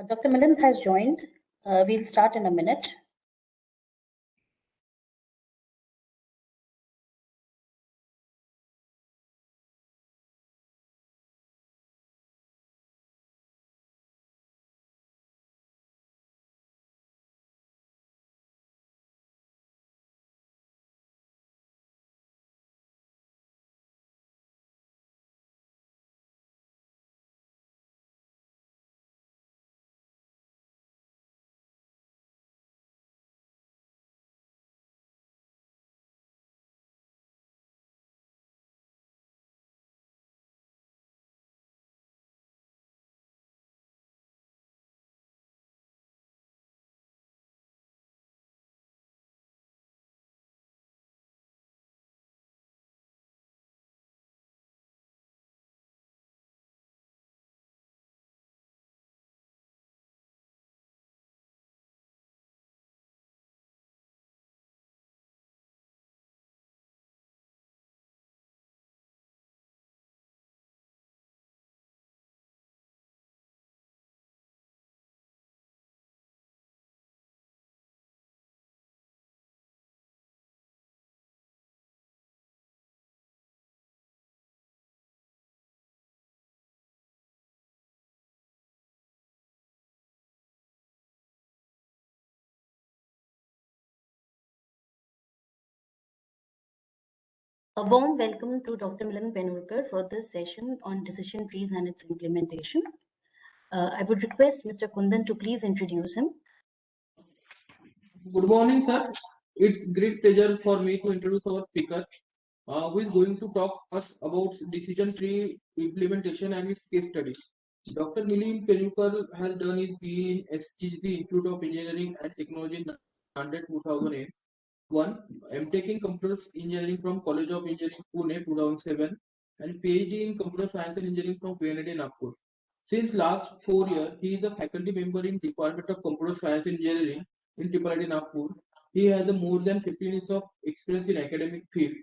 Dr. Milind has joined. We'll start in a minute. A warm welcome to Dr. Milind for this session on decision trees and its implementation. I would request Mr. Kundan to please introduce him. Good morning, sir. It's great pleasure for me to introduce our speaker, who is going to talk us about decision tree implementation and its case study. Dr. Milind has done his PE in SGC Institute of Engineering and Technology in Nanded 2008. MTech in Computer Engineering from College of Engineering Pune 2007 and PhD in Computer Science and Engineering from PND Nagpur. Since last 4 years, he is a faculty member in Department of Computer Science and Engineering in IIT Nagpur. He has more than 15 years of experience in academic field.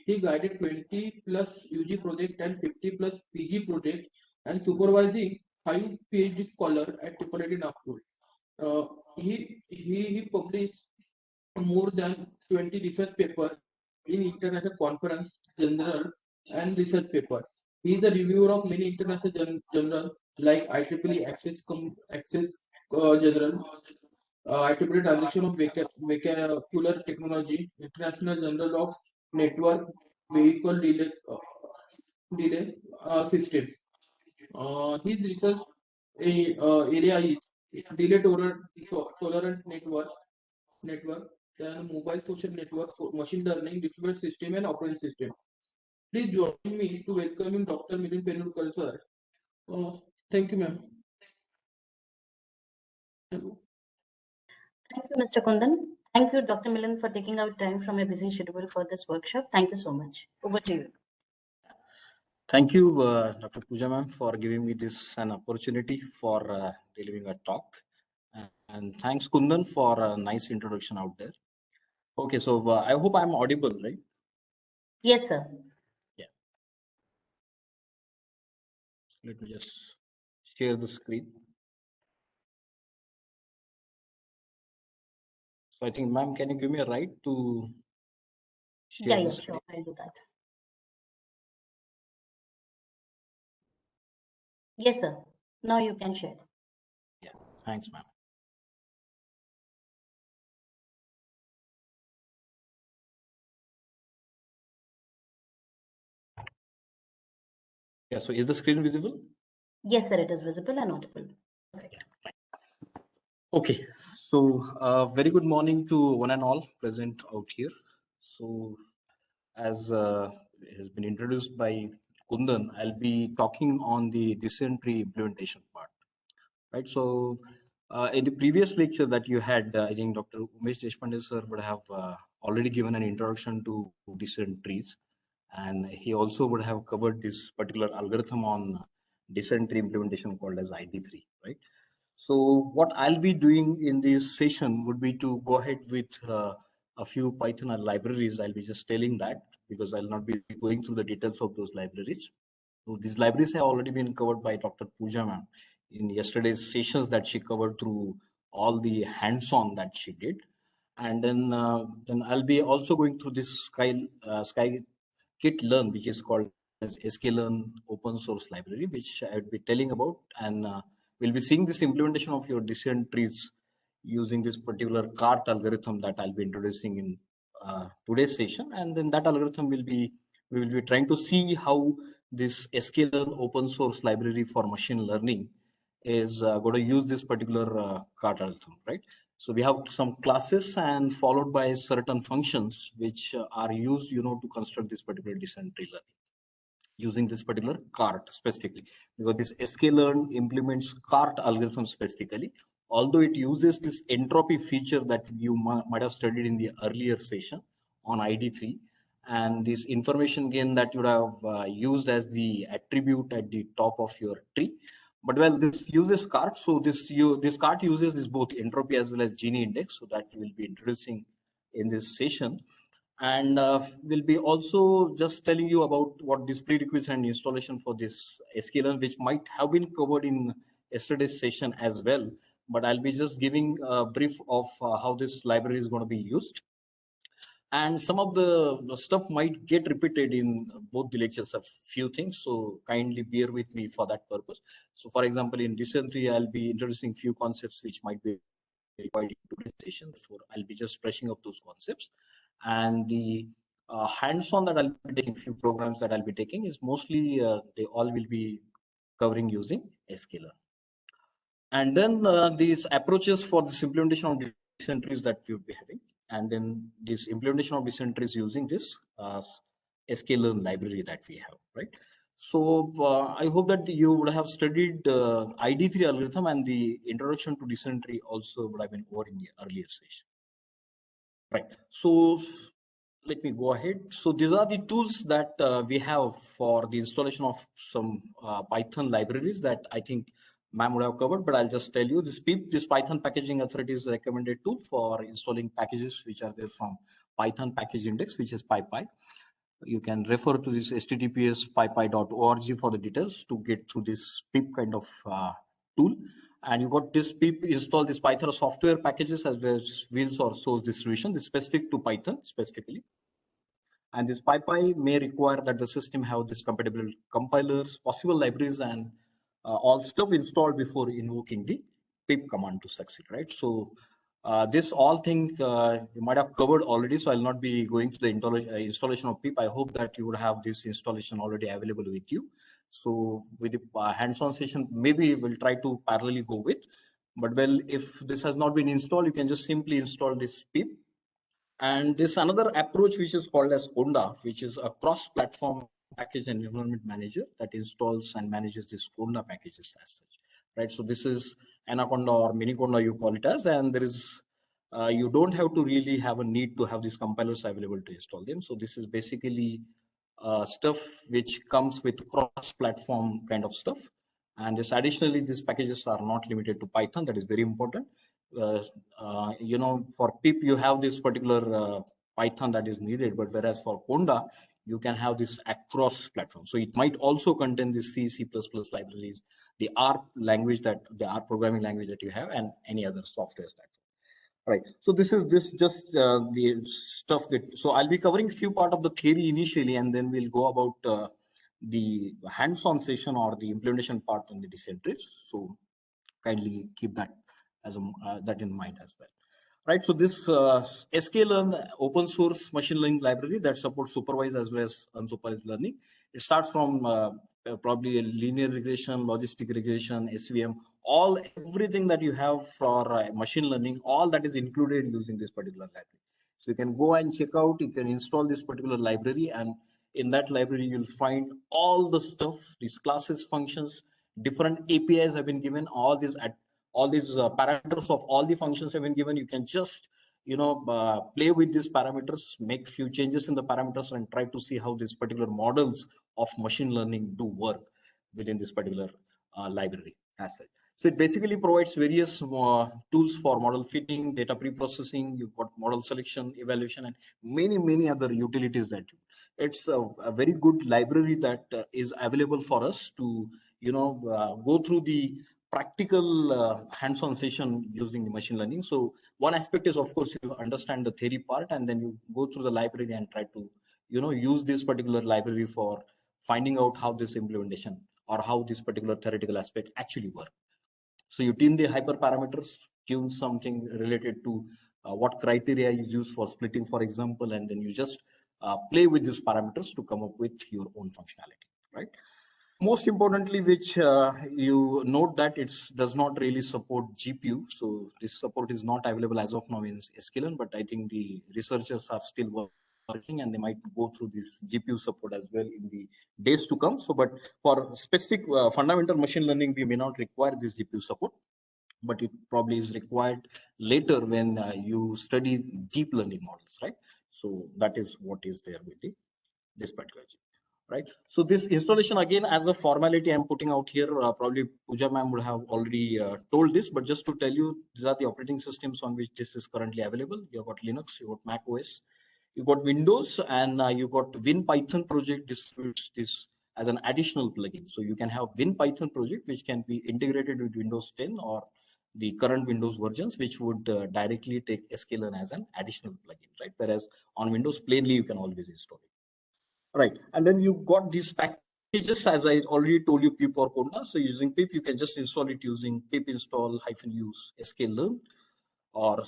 He guided 20 plus UG project and 50 plus PG project and supervising 5 PhD scholars at IIT Nagpur. He published more than 20 research papers in international conference, journal, and research papers. He is a reviewer of many international journals like IEEE Access Journal, IEEE Transaction of Vehicular Technology, International Journal of Network Vehicle Delay Systems. His research area is delay tolerant network, then mobile social networks, machine learning, distributed system, and operating system. Please join me to welcome Dr. Milind sir. Thank you, ma'am. Thank you, Mr. Kundan. Thank you, Dr. Milind, for taking out time from a busy schedule for this workshop. Thank you so much. Over to you. Thank you, Dr. Pooja ma'am, for giving me an opportunity for delivering a talk. And thanks, Kundan, for a nice introduction out there. Okay, so I hope I'm audible, right? Yes, sir. Yeah. Let me just share the screen. So I think, ma'am, can you give me a right to share the screen? Sure, I'll do that. Yes, sir. Now you can share. Yeah, thanks, ma'am. Yeah, so is the screen visible? Yes, sir, it is visible and audible. Perfect. Okay, so very good morning to one and all present out here. So as has been introduced by Kundan, I'll be talking on the decision tree implementation part, right? So in the previous lecture that you had, I think Dr. Umesh Deshpande sir would have already given an introduction to decision trees, and he also would have covered this particular algorithm on decision tree implementation called as ID3, right? So what I'll be doing in this session would be to go ahead with a few Python libraries. I'll be just telling that because I'll not be going through the details of those libraries. So these libraries have already been covered by Dr. Pooja ma'am in yesterday's sessions that she covered through all the hands-on that she did. And then I'll be also going through this Skykit Learn, which is called as sklearn open source library, which I would be telling about. And we'll be seeing this implementation of your decision trees using this particular cart algorithm that I'll be introducing in today's session. And then that algorithm we will be trying to see how this sklearn open source library for machine learning is going to use this particular cart algorithm, right? So we have some classes and followed by certain functions which are used, to construct this particular descent tree learning using this particular cart specifically, because this sklearn implements cart algorithm specifically, although it uses this entropy feature that you might have studied in the earlier session on ID3, and this information gain that you would have used as the attribute at the top of your tree. But well, this uses cart, so this cart uses this both entropy as well as Genie Index, so that we will be introducing in this session. And we'll be also just telling you about what this prerequisite and installation for this sklearn, which might have been covered in yesterday's session as well. But I'll be just giving a brief of how this library is going to be used. And some of the stuff might get repeated in both the lectures, a few things. So kindly bear with me for that purpose. So for example, in decision tree, I'll be introducing few concepts which might be required in today's session. Therefore, I'll be just brushing up those concepts. And the hands-on that I'll be taking, few programs that I'll be taking is mostly, they all will be covering using sklearn. And then these approaches for this implementation of decision trees that we'll be having. And then this implementation of decision trees using this sklearn library that we have, right? So I hope that you would have studied ID3 algorithm, and the introduction to decision tree also would have been over in the earlier session. Right. So let me go ahead. So these are the tools that we have for the installation of some Python libraries that I think ma'am would have covered, but I'll just tell you this PIP, this Python Packaging Authority, is a recommended tool for installing packages which are there from Python Package Index, which is PyPy. You can refer to this https://pypy.org for the details to get through this PIP kind of tool. And you got this PIP install this Python software packages as well as wheels or source distribution. This is specific to Python specifically. And this PyPy may require that the system have this compatible compilers, possible libraries, and all stuff installed before invoking the pip command to succeed, right? So this all thing you might have covered already, so I'll not be going to the installation of pip. I hope that you would have this installation already available with you. So with the hands-on session, maybe we'll try to parallelly go with. But well, if this has not been installed, you can just simply install this pip. And this another approach which is called as Conda, which is a cross-platform package and environment manager that installs and manages these Conda packages as such, right? So this is Anaconda or Miniconda, you call it as, and there is you don't have to really have a need to have these compilers available to install them. So this is basically stuff which comes with cross-platform kind of stuff. And this additionally, these packages are not limited to Python. That is very important. For pip, you have this particular Python that is needed, but whereas for Conda, you can have this across platform. So it might also contain the C, C++ libraries, the R language the R programming language that you have, and any other software stack. Right. So this just the stuff that, so I'll be covering a few part of the theory initially, and then we'll go about the hands-on session or the implementation part on the decision trees. So kindly keep that as that in mind as well. Right. So this sklearn open source machine learning library that supports supervised as well as unsupervised learning. It starts from probably a linear regression, logistic regression, SVM, everything that you have for machine learning, all that is included using this particular library. So you can go and check out, you can install this particular library, and in that library, you'll find all the stuff, these classes, functions, different APIs have been given, all these parameters of all the functions have been given. You can just play with these parameters, make few changes in the parameters, and try to see how these particular models of machine learning do work within this particular library as such. So it basically provides various tools for model fitting, data pre-processing. You've got model selection, evaluation, and many other utilities that it's a very good library that is available for us to go through the practical hands-on session using the machine learning. So one aspect is, of course, you understand the theory part, and then you go through the library and try to, use this particular library for finding out how this implementation or how this particular theoretical aspect actually work. So you tune the hyperparameters, tune something related to what criteria is used for splitting, for example, and then you just play with these parameters to come up with your own functionality, right? Most importantly, which you note that it does not really support GPU. So this support is not available as of now in sklearn, but I think the researchers are still working and they might go through this GPU support as well in the days to come. So, but for specific fundamental machine learning, we may not require this GPU support, but it probably is required later when you study deep learning models, right? So that is what is there with this particular GPU. Right. So this installation, again, as a formality I'm putting out here, probably Pooja ma'am would have already told this, but just to tell you, these are the operating systems on which this is currently available. You've got Linux, you've got Mac OS, you've got Windows, and you've got WinPython project distributes this as an additional plugin. So you can have WinPython project, which can be integrated with Windows 10 or the current Windows versions, which would directly take sklearn as an additional plugin, right? Whereas on Windows, plainly, you can always install it. Right, and then you got these packages, as I already told you, pip or conda. So using pip, you can just install it using pip install -use sklearn or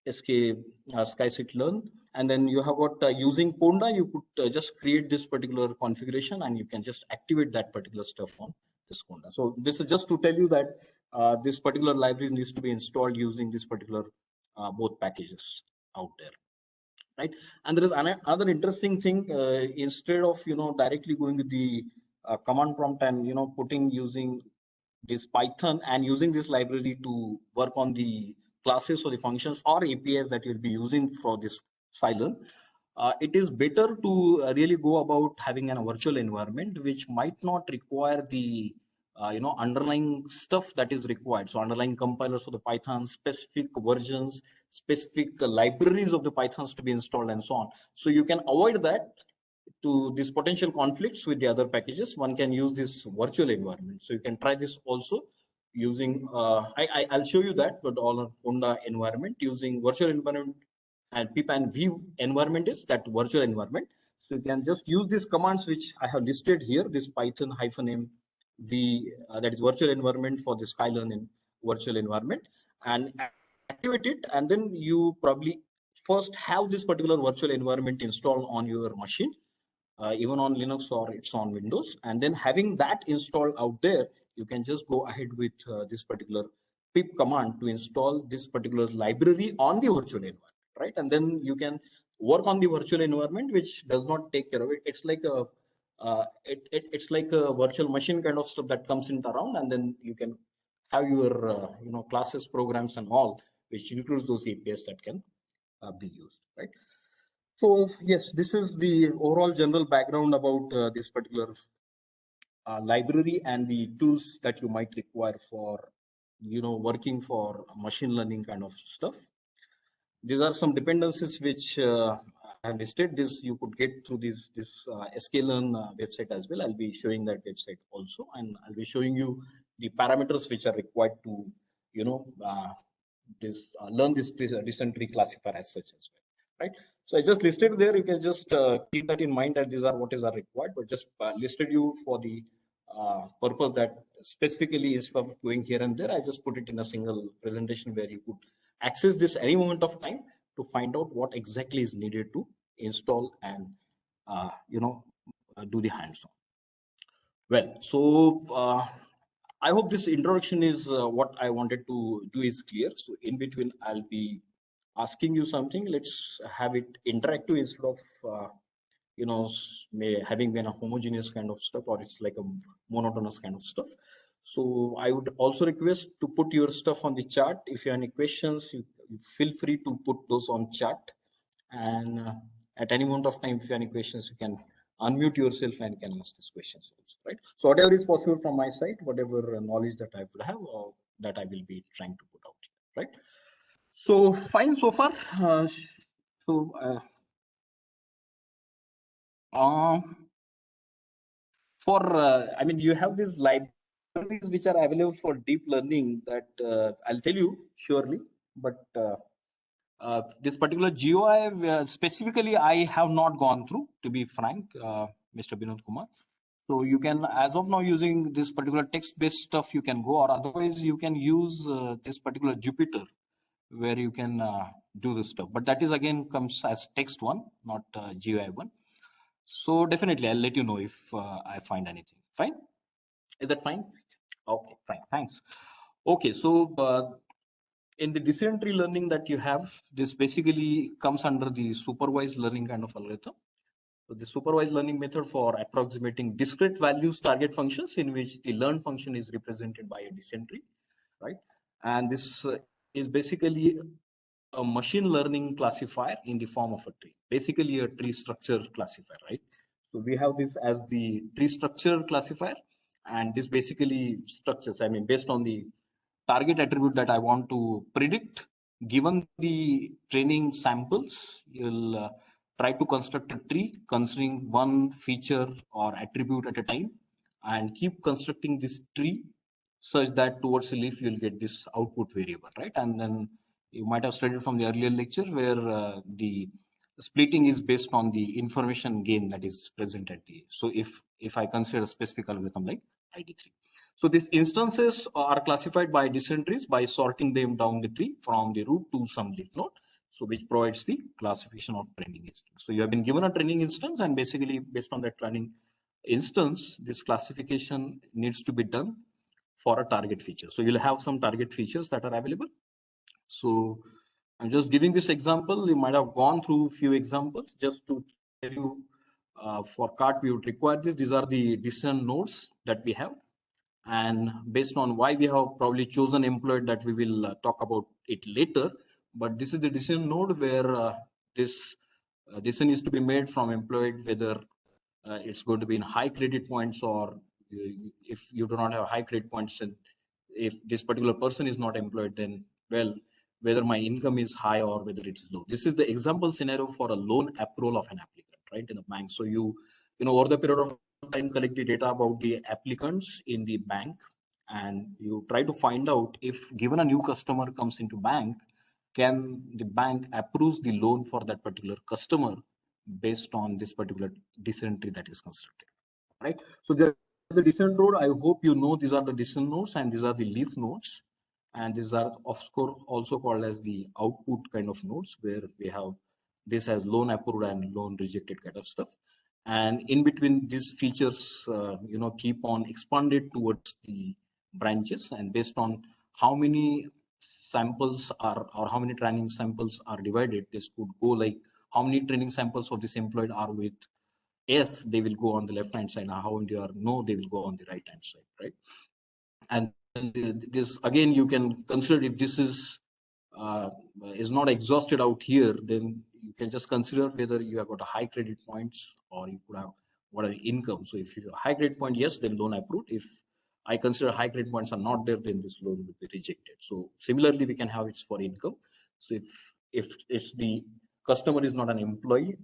skycit-learn. And then you have got using conda, you could just create this particular configuration and you can just activate that particular stuff on this conda. So this is just to tell you that this particular library needs to be installed using this particular both packages out there. Right, and there is another interesting thing. Instead of directly going to the command prompt and putting using this Python and using this library to work on the classes or the functions or APIs that you'll be using for this Scikit, it is better to really go about having a virtual environment which might not require the underlying stuff that is required. So underlying compilers for the Python, specific versions, specific libraries of the Pythons to be installed and so on. So you can avoid that to these potential conflicts with the other packages. One can use this virtual environment. So you can try this also using, I'll show you that, but all on Conda environment using virtual environment, and pip and v environment is that virtual environment. So you can just use these commands which I have listed here, this Python -m v, that is virtual environment for the Scikit in virtual environment, and activate it. And then you probably first have this particular virtual environment installed on your machine, even on Linux or it's on Windows. And then having that installed out there, you can just go ahead with this particular pip command to install this particular library on the virtual environment, right? And then you can work on the virtual environment, which does not take care of it. It's like a it's like a virtual machine kind of stuff that comes in around, and then you can have your classes, programs, and all, which includes those APIs that can be used, right? So yes, this is the overall general background about this particular library and the tools that you might require for working for machine learning kind of stuff. These are some dependencies which I have listed. This you could get through this sklearn website as well. I'll be showing that website also, and I'll be showing you the parameters which are required to learn this descent tree classifier as such as well, right? So I just listed there. You can just keep that in mind that these are what is required, but just listed you for the purpose that specifically instead of going here and there, I just put it in a single presentation where you could access this any moment of time to find out what exactly is needed to install and do the hands-on. Well, so I hope this introduction is what I wanted to do is clear. So in between, I'll be asking you something. Let's have it interactive instead of having been a homogeneous kind of stuff, or it's like a monotonous kind of stuff. So I would also request to put your stuff on the chat. If you have any questions, you feel free to put those on chat. And at any moment of time, if you have any questions, you can unmute yourself and can ask these questions also, right? So whatever is possible from my side, whatever knowledge that I would have, or that I will be trying to put out, right? So fine so far. For I mean, you have this library libraries which are available for deep learning that I'll tell you surely, but this particular GUI specifically I have not gone through, to be frank, Mr. Binod Kumar. So you can, as of now, using this particular text-based stuff, you can go, or otherwise you can use this particular Jupyter, where you can do this stuff. But that is again comes as text one, not GUI one. So definitely, I'll let you know if I find anything. Fine? Is that fine? Okay, fine. Thanks. Okay, so in the decision tree learning that you have, this basically comes under the supervised learning kind of algorithm. So the supervised learning method for approximating discrete values target functions in which the learn function is represented by a decision tree, right? And this is basically a machine learning classifier in the form of a tree, basically a tree structure classifier, right? So we have this as the tree structure classifier, and this basically structures, I mean, based on the target attribute that I want to predict, given the training samples, you'll try to construct a tree considering one feature or attribute at a time, and keep constructing this tree such that towards the leaf you'll get this output variable, right? And then you might have studied from the earlier lecture where the splitting is based on the information gain that is present at the. So if I consider a specific algorithm like ID3. So these instances are classified by decision trees by sorting them down the tree from the root to some leaf node. So which provides the classification of training instance. So you have been given a training instance, and basically based on that training instance, this classification needs to be done for a target feature. So you'll have some target features that are available. So I'm just giving this example. You might have gone through a few examples just to tell you for cart we would require this. These are the decision nodes that we have. And based on why we have probably chosen employed, that we will talk about it later. But this is the decision node where this decision is to be made from employed, whether it's going to be in high credit points, or if you do not have high credit points, and if this particular person is not employed, then well, whether my income is high or whether it is low. This is the example scenario for a loan approval of an applicant, right, in a bank. So you know, over the period of time, collect the data about the applicants in the bank, and you try to find out if given a new customer comes into bank, can the bank approve the loan for that particular customer based on this particular decision tree that is constructed, right? So there the decision node. I hope you know these are the decision nodes and these are the leaf nodes, and these are of course also called as the output kind of nodes, where we have this as loan approved and loan rejected kind of stuff. And in between these features, you know, keep on expanded towards the branches, and based on how many samples are or how many training samples are divided, this could go like how many training samples of this employed are with yes, they will go on the left hand side, how many are no, they will go on the right hand side, right? And this again, you can consider if this is not exhausted out here, then you can just consider whether you have got a high credit points or you could have what are income. So if you have a high credit point, yes, then loan approved. If I consider high credit points are not there, then this loan will be rejected. So similarly, we can have it for income. So if the customer is not an employee,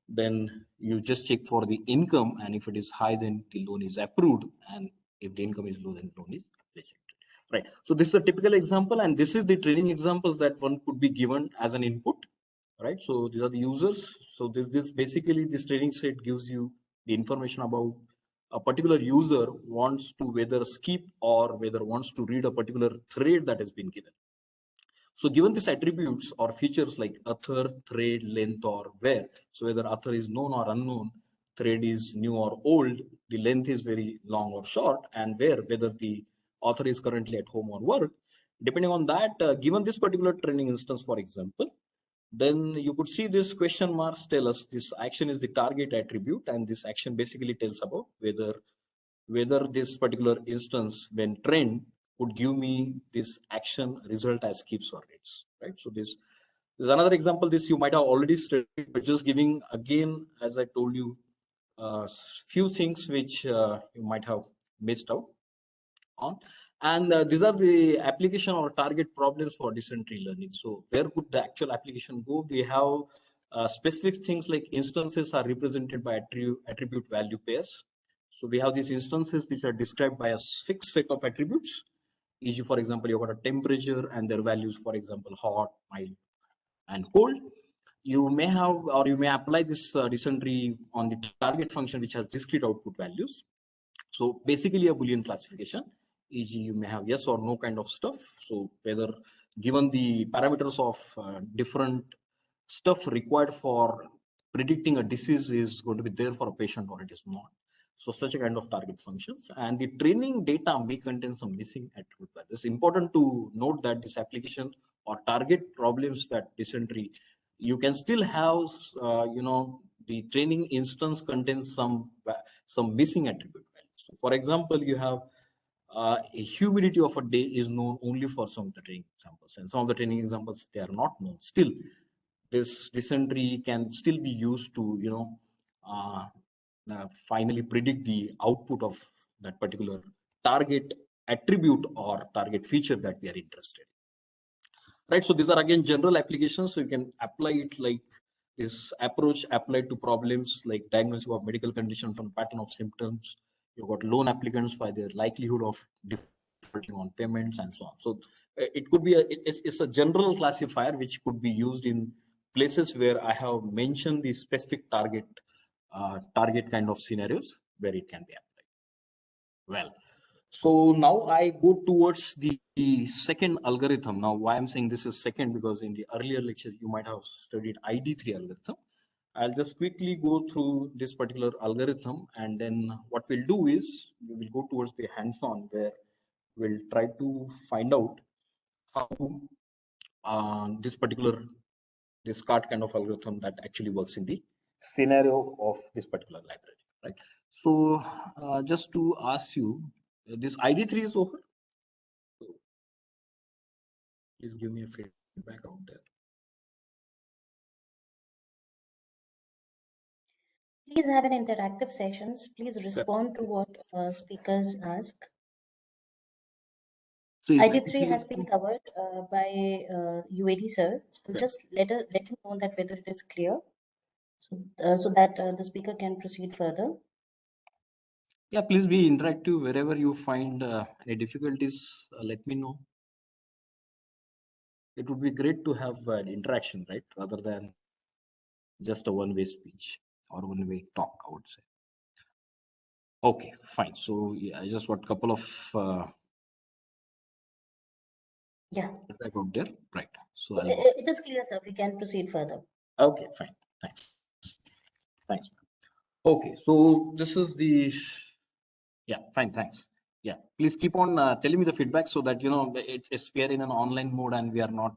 then you just check for the income, and if it is high, then the loan is approved, and if the income is low, then loan is rejected. Right. So this is a typical example, and this is the training examples that one could be given as an input. Right. So these are the users. So this basically this training set gives you the information about a particular user wants to whether skip or whether wants to read a particular thread that has been given. So given these attributes or features like author, thread, length, or where, so whether author is known or unknown, thread is new or old, the length is very long or short, and whether the author is currently at home or work, depending on that, given this particular training instance, for example, then you could see this question marks tell us this action is the target attribute, and this action basically tells about whether this particular instance when trained would give me this action result as skips or reads, right? So this is another example. This you might have already studied, but just giving again, as I told you, few things which you might have missed out on. And these are the application or target problems for decision tree learning. So where could the actual application go? We have specific things like instances are represented by attribute value pairs. So we have these instances which are described by a fixed set of attributes. E.g., for example, you've got a temperature and their values, for example, hot, mild, and cold. You may have, or you may apply this descent tree on the target function which has discrete output values. So basically a Boolean classification, e.g. you may have yes or no kind of stuff. So whether given the parameters of different stuff required for predicting a disease is going to be there for a patient or it is not. So such a kind of target functions, and the training data may contain some missing attribute values. It's important to note that this application or target problems that descent tree, you can still have, the training instance contains some missing attribute values. So for example, you have a humidity of a day is known only for some of the training examples, and some of the training examples they are not known. Still, this descent tree can still be used to finally predict the output of that particular target attribute or target feature that we are interested in. Right, so these are again general applications, so you can apply it like this approach applied to problems like diagnosis of medical condition from pattern of symptoms. You've got loan applicants by their likelihood of defaulting on payments and so on. So it could be it's a general classifier which could be used in places where I have mentioned the specific target kind of scenarios where it can be applied. Well, so now I go towards the second algorithm. Now, why I'm saying this is second, because in the earlier lectures you might have studied ID3 algorithm. I'll just quickly go through this particular algorithm, and then what we'll do is we will go towards the hands-on where we'll try to find out how this card kind of algorithm that actually works in the scenario of this particular library, right? So just to ask you, this ID3 is over. So please give me a feedback out there. Please have an interactive sessions. Please respond to what speakers ask. So ID3 has been covered by UAD sir. So just let him know that whether it is clear, so that the speaker can proceed further. Yeah, please be interactive. Wherever you find any difficulties, let me know. It would be great to have an interaction, right, rather than just a one-way speech or one-way talk, I would say. Okay, fine. So yeah, I just got a couple of feedback out there, right? So it is clear, sir. We can proceed further. Okay, fine. Thanks. Okay, so this is the fine. Thanks. Yeah, please keep on telling me the feedback so that it's we are in an online mode and we are not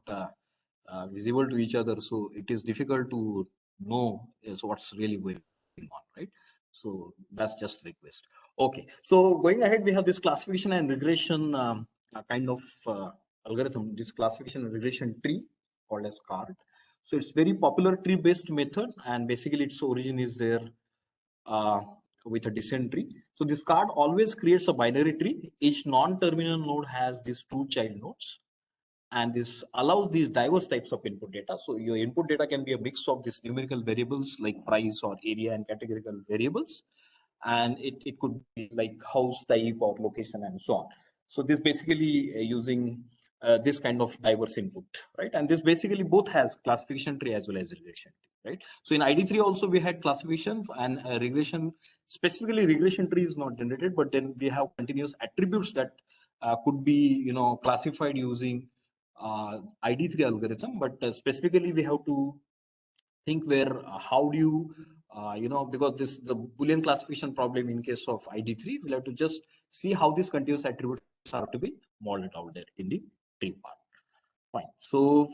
visible to each other, so it is difficult to know what's really going on, right? So that's just a request. Okay, so going ahead, we have this classification and regression kind of algorithm, this classification and regression tree called as CART. So it's very popular tree based method, and basically its origin is there with a descent tree. So this card always creates a binary tree. Each non-terminal node has these two child nodes, and this allows these diverse types of input data. So your input data can be a mix of these numerical variables like price or area and categorical variables, and it could be like house type or location and so on. So this basically using this kind of diverse input, right? And this basically both has classification tree as well as regression tree, right? So in ID3 also we had classification and regression. Specifically, regression tree is not generated, but then we have continuous attributes that could be classified using ID3 algorithm. But specifically, we have to think where how do you because the Boolean classification problem in case of ID3, we'll have to just see how these continuous attributes are to be modeled out there in the tree part. Fine. So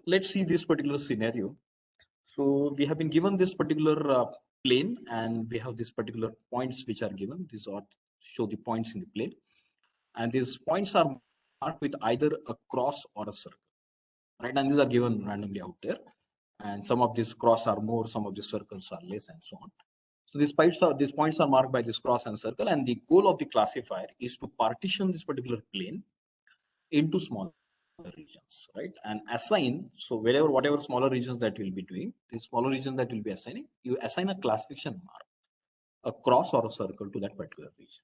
let's see this particular scenario. So we have been given this particular plane, and we have these particular points which are given. These are show the points in the plane, and these points are marked with either a cross or a circle, right? And these are given randomly out there. And some of these cross are more, some of the circles are less, and so on. So these points are marked by this cross and circle, and the goal of the classifier is to partition this particular plane into smaller regions, right? And assign, so whatever smaller regions that you'll be doing, the smaller regions that you'll be assigning, you assign a classification mark. a cross or a circle to that particular region,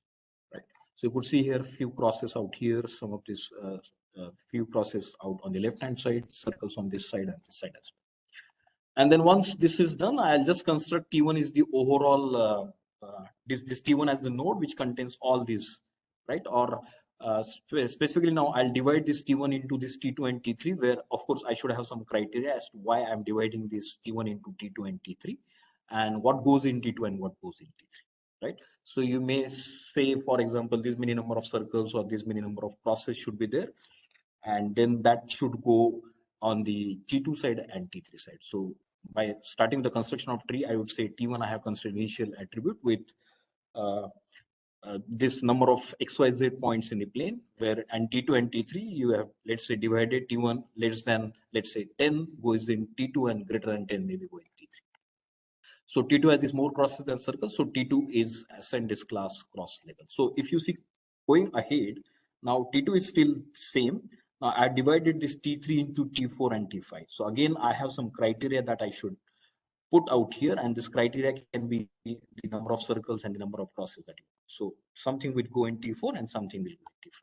right? So you could see here few crosses out here, some of this few crosses out on the left hand side, circles on this side and this side as well. And then once this is done, I'll just construct T1 is the overall, this T1 as the node which contains all these, right? Or specifically now I'll divide this T1 into this T2 and T3, where of course I should have some criteria as to why I'm dividing this T1 into T2 and T3 and what goes in T2 and what goes in T3, right? So you may say, for example, this many number of circles or this many number of crosses should be there. And then that should go on the T2 side and T3 side. So by starting the construction of tree, I would say T1 I have considered initial attribute with this number of XYZ points in the plane, where and T2 and T3 you have, let's say, divided T1 less than, let's say, 10 goes in T2 and greater than 10 maybe go in T3. So T2 has this more crosses than circles, so T2 is assigned this class cross level. So if you see going ahead, now T2 is still same. Now I divided this T3 into T4 and T5. So again, I have some criteria that I should put out here, and this criteria can be the number of circles and the number of crosses that you want. So something will go in T4 and something will go in T5.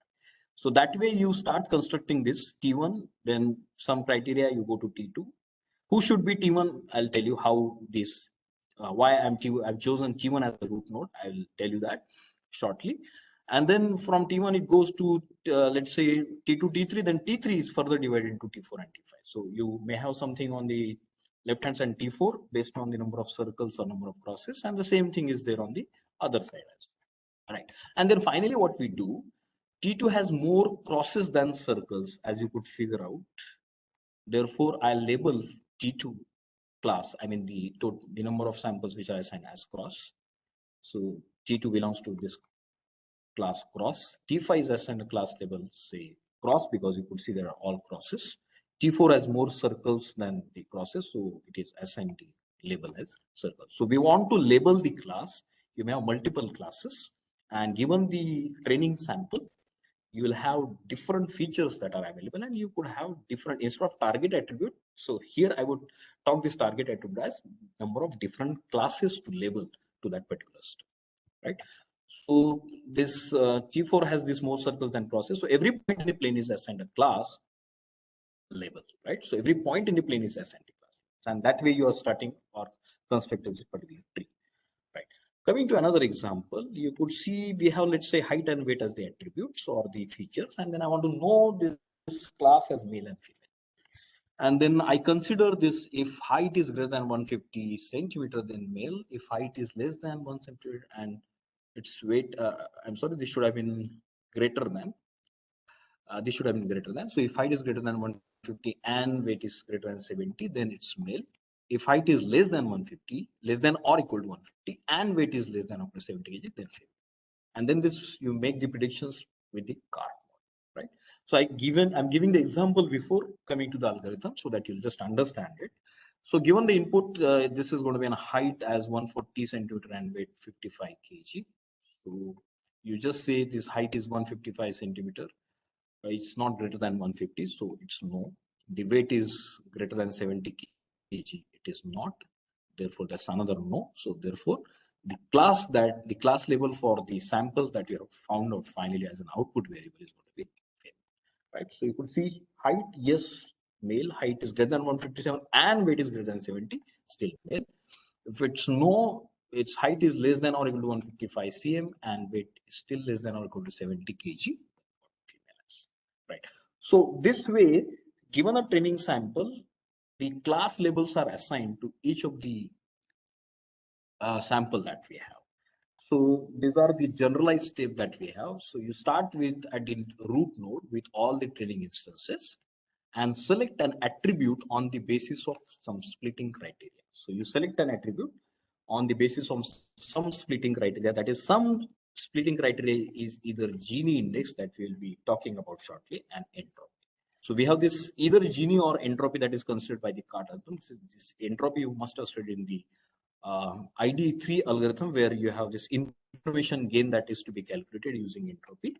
So that way you start constructing this T1, then some criteria you go to T2. Who should be T1? I'll tell you how this, why I've chosen T1 as the root node. I'll tell you that shortly. And then from T1 it goes to let's say T2, T3, then T3 is further divided into T4 and T5. So you may have something on the left hand side T4 based on the number of circles or number of crosses, and the same thing is there on the other side as well, right? And then finally what we do, T2 has more crosses than circles, as you could figure out. Therefore I'll label T2 class, I mean the number of samples which are assigned as cross. So T2 belongs to this class cross. T5 is assigned a class label, say cross, because you could see there are all crosses. T4 has more circles than the crosses, so it is assigned the label as circle. So we want to label the class. You may have multiple classes, and given the training sample, you will have different features that are available, and you could have different, instead of target attribute. So here I would talk this target attribute as number of different classes to label to that particular step, right? So this T4 has this more circles than crosses. So every point in the plane is assigned a class label, right? So every point in the plane is assigned a class, and that way you are starting or constructing this particular tree, right? Coming to another example, you could see we have, let's say, height and weight as the attributes or the features, and then I want to know this class as male and female. And then I consider this, if height is greater than 150 centimeter, then male. If height is less than 1 centimeter and its weight, I'm sorry, this should have been greater than. This should have been greater than. So if height is greater than 150 and weight is greater than 70, then it's male. If height is less than 150, less than or equal to 150, and weight is less than or equal to 70 kg, then female. And then this, you make the predictions with the car model, right? So I'm giving the example before coming to the algorithm so that you'll just understand it. So given the input, this is going to be a height as 140 centimeter and weight 55 kg. So you just say this height is 155 centimeter. It's not greater than 150, so it's no. The weight is greater than 70 kg. It is not. Therefore, that's another no. So therefore, the class label for the samples that you have found out finally as an output variable is going to be male, right? So you could see height, yes, male. Height is greater than 157 and weight is greater than 70, still male. If it's no, its height is less than or equal to 155 cm and weight is still less than or equal to 70 kg, right? So this way, given a training sample, the class labels are assigned to each of the sample that we have. So these are the generalized step that we have. So you start with at the root node with all the training instances and select an attribute on the basis of some splitting criteria. So you select an attribute on the basis of some splitting criteria. That is, some splitting criteria is either Genie Index that we'll be talking about shortly, and entropy. So we have this either Genie or entropy that is considered by the CART algorithm. This entropy you must have studied in the ID3 algorithm, where you have this information gain that is to be calculated using entropy.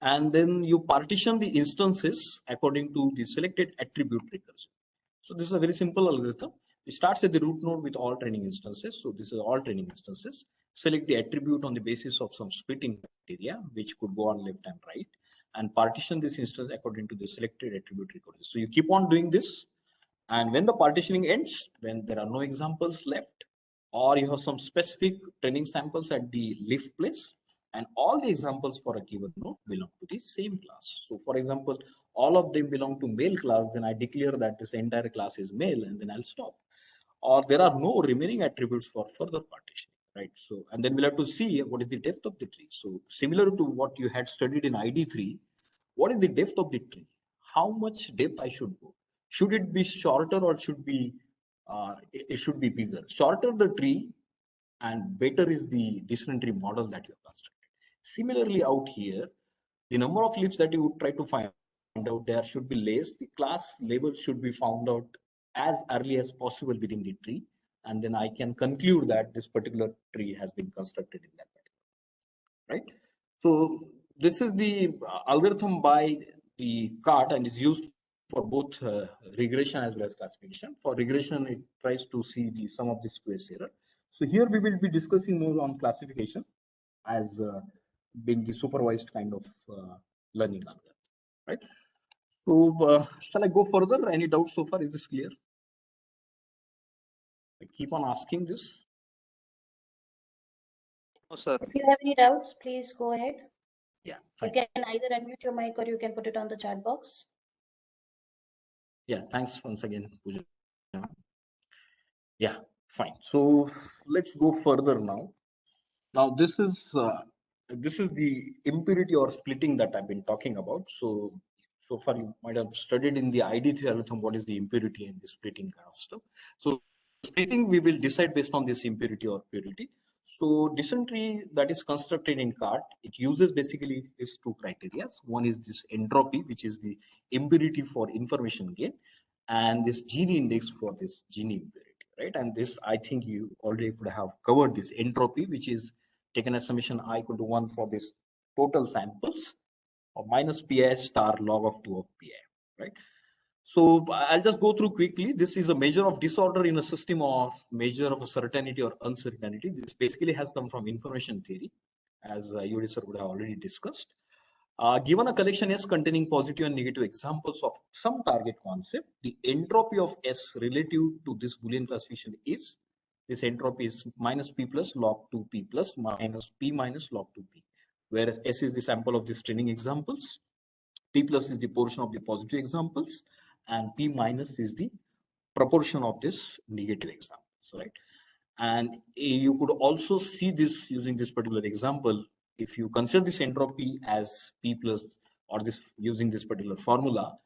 And then you partition the instances according to the selected attribute recursion. So this is a very simple algorithm. It starts at the root node with all training instances. So this is all training instances. select the attribute on the basis of some splitting criteria, which could go on left and right, and partition this instance according to the selected attribute recorded. So you keep on doing this, and when the partitioning ends, when there are no examples left, or you have some specific training samples at the leaf place, and all the examples for a given node belong to the same class. So for example, all of them belong to male class, then I declare that this entire class is male, and then I'll stop. Or there are no remaining attributes for further partitioning, right? So, and then we'll have to see what is the depth of the tree. So similar to what you had studied in ID3, what is the depth of the tree? How much depth I should go? Should it be shorter or should be it should be bigger? Shorter the tree and better is the decision tree model that you have constructed. Similarly, out here, the number of leaves that you would try to find out, there should be less. The class label should be found out as early as possible within the tree, and then I can conclude that this particular tree has been constructed in that particular, right? So this is the algorithm by the CART, and is used for both regression as well as classification. For regression, it tries to see the sum of the squares error. So here we will be discussing more on classification as being the supervised kind of learning algorithm, right? So shall I go further? Any doubts so far? Is this clear? I keep on asking this. No, sir. If you have any doubts, please go ahead. Yeah, You fine. can either unmute your mic or you can put it on the chat box. Yeah, thanks once again, Pooja. Yeah, fine. So let's go further now. Now this is the impurity or splitting that I've been talking about. So far you might have studied in the ID3 algorithm what is the impurity and the splitting kind of stuff. So splitting we will decide based on this impurity or purity. So decision tree that is constructed in CART, it uses basically these two criteria. One is this entropy, which is the impurity for information gain, and this Genie index for this Genie impurity, right? And this, I think you already would have covered this entropy, which is taken as summation I equal to 1 for this total samples, or minus pi star log of 2 of pi, right? So I'll just go through quickly. This is a measure of disorder in a system of measure of a certainty or uncertainty. This basically has come from information theory, as Yuri sir would have already discussed. Given a collection S containing positive and negative examples of some target concept, the entropy of S relative to this Boolean classification is, this entropy is minus P plus log 2P plus minus P minus log 2P, whereas S is the sample of these training examples, P plus is the portion of the positive examples, and P minus is the proportion of this negative examples, right? And you could also see this using this particular example. If you consider this entropy as P plus, or this using this particular formula,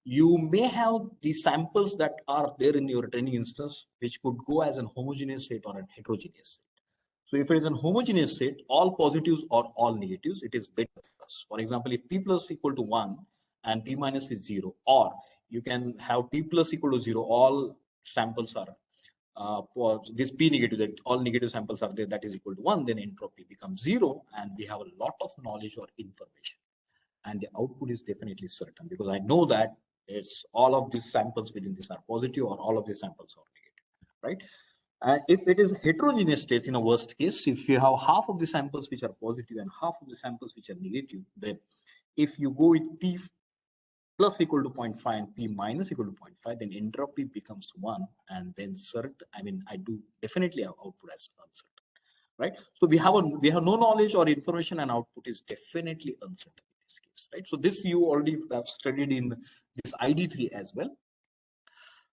you may have the samples that are there in your training instance, which could go as an homogeneous set or a heterogeneous set. So if it is an homogeneous set, all positives or all negatives, it is better for us. For example, if P plus equal to 1 and P minus is 0, or you can have P plus equal to 0, all samples are this P negative, that all negative samples are there, that is equal to 1, then entropy becomes 0, and we have a lot of knowledge or information. And the output is definitely certain, because I know that it's all of these samples within this are positive, or all of these samples are negative, right? And if it is heterogeneous states, in a worst case, if you have half of the samples which are positive and half of the samples which are negative, then if you go with P plus equal to 0.5 and P minus equal to 0.5, then entropy becomes 1, and then I do definitely have output as uncertain, right? So we have no knowledge or information, and output is definitely uncertain in this case, right? So this you already have studied in this ID3 as well.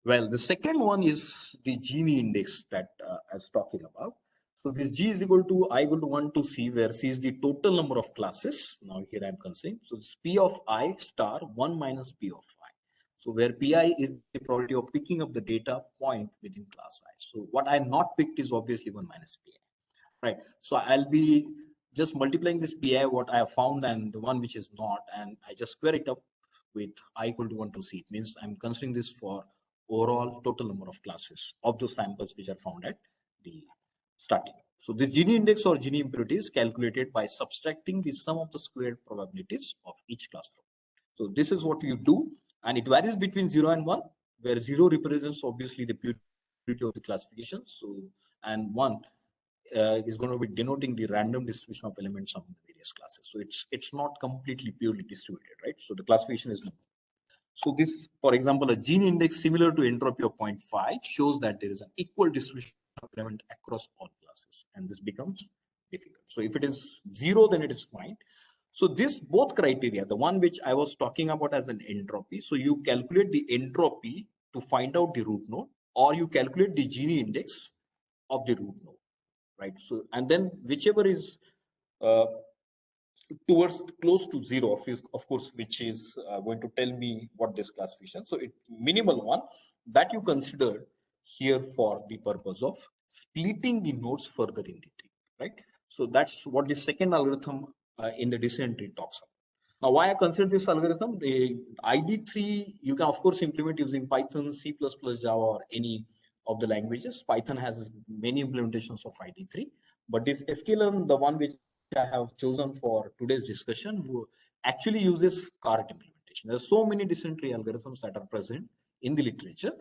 Well, the second one is the Genie index that I was talking about. So this G is equal to I equal to 1 to C, where C is the total number of classes. Now here I'm considering. So it's P of I star 1 minus P of I. So where Pi is the probability of picking up the data point within class I. So what I not picked is obviously 1 minus Pi, right? So I'll be just multiplying this Pi, what I have found, and the one which is not, and I just square it up with I equal to 1 to C. It means I'm considering this for overall total number of classes of those samples which are found at the starting. So this Genie index or Genie impurity is calculated by subtracting the sum of the squared probabilities of each class. So this is what you do, and it varies between 0 and 1, where 0 represents obviously the purity of the classification. So, and 1 is going to be denoting the random distribution of elements among the various classes. So it's not completely purely distributed, right? So the classification is not. So this, for example, a Genie index similar to entropy of 0.5 shows that there is an equal distribution of element across all classes, and this becomes difficult. So if it is 0, then it is fine. So this both criteria, the one which I was talking about as an entropy, so you calculate the entropy to find out the root node, or you calculate the Genie index of the root node, right? So, and then whichever is towards close to 0, of course, which is going to tell me what this classification. So it minimal one that you consider here for the purpose of splitting the nodes further in the tree, right? So that's what the second algorithm in the descent tree talks about. Now, why I consider this algorithm? The ID3 you can of course implement using Python, C++, Java, or any of the languages. Python has many implementations of ID3, but this sklearn, the one which I have chosen for today's discussion, actually uses CART implementation. There are so many descent tree algorithms that are present in the literature,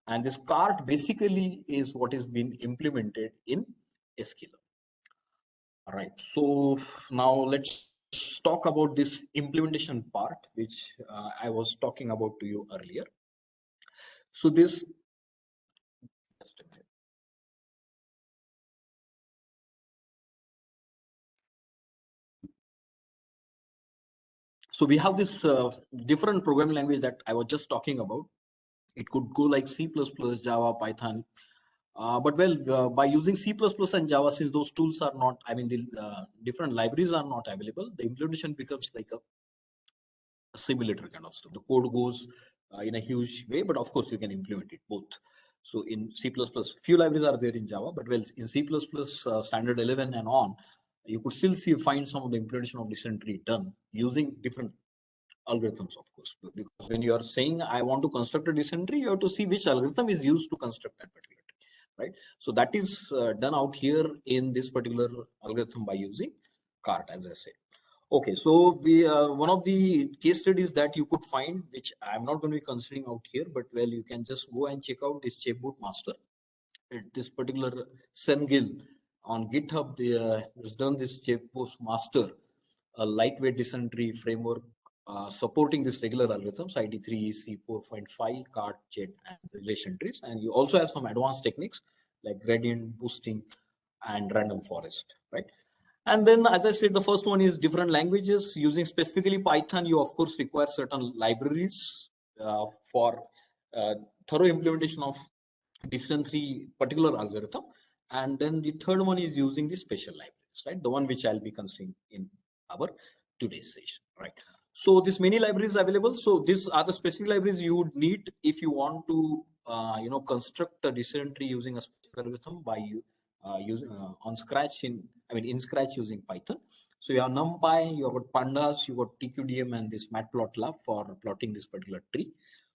and this CART basically is what is being implemented in sklearn. All right, so now let's talk about this implementation part, which I was talking about to you earlier. So this, just a minute. So we have this different programming language that I was just talking about. It could go like C++, Java, Python. But well, by using C++ and Java, since those tools are not, I mean, the different libraries are not available, the implementation becomes like a simulator kind of stuff. The code goes in a huge way, but of course you can implement it both. So in C++, few libraries are there in Java, but well, in C++, standard 11 and on, you could still find some of the implementation of descent tree done using different algorithms, of course, because when you are saying I want to construct a descent tree, you have to see which algorithm is used to construct that particular tree, right? So that is done out here in this particular algorithm by using CART, as I said. Okay, so we one of the case studies that you could find, which I'm not going to be considering out here, but well, you can just go and check out this Chapboot master. This particular Sengil on GitHub has done this Chapboot master, a lightweight descent tree framework supporting this regular algorithms, ID3, C4.5, CART, JET, and relation trees. And you also have some advanced techniques like gradient boosting and random forest, right? And then, as I said, the first one is different languages. Using specifically Python, you of course require certain libraries for thorough implementation of descent tree particular algorithm. And then the third one is using the special libraries, right? The one which I'll be considering in our today's session, right? So these many libraries available. So these are the specific libraries you would need if you want to, construct a descent tree using a specific algorithm by using on Scratch in Scratch using Python. So you have NumPy, you have got Pandas, you got TQDM, and this Matplotlib for plotting this particular tree.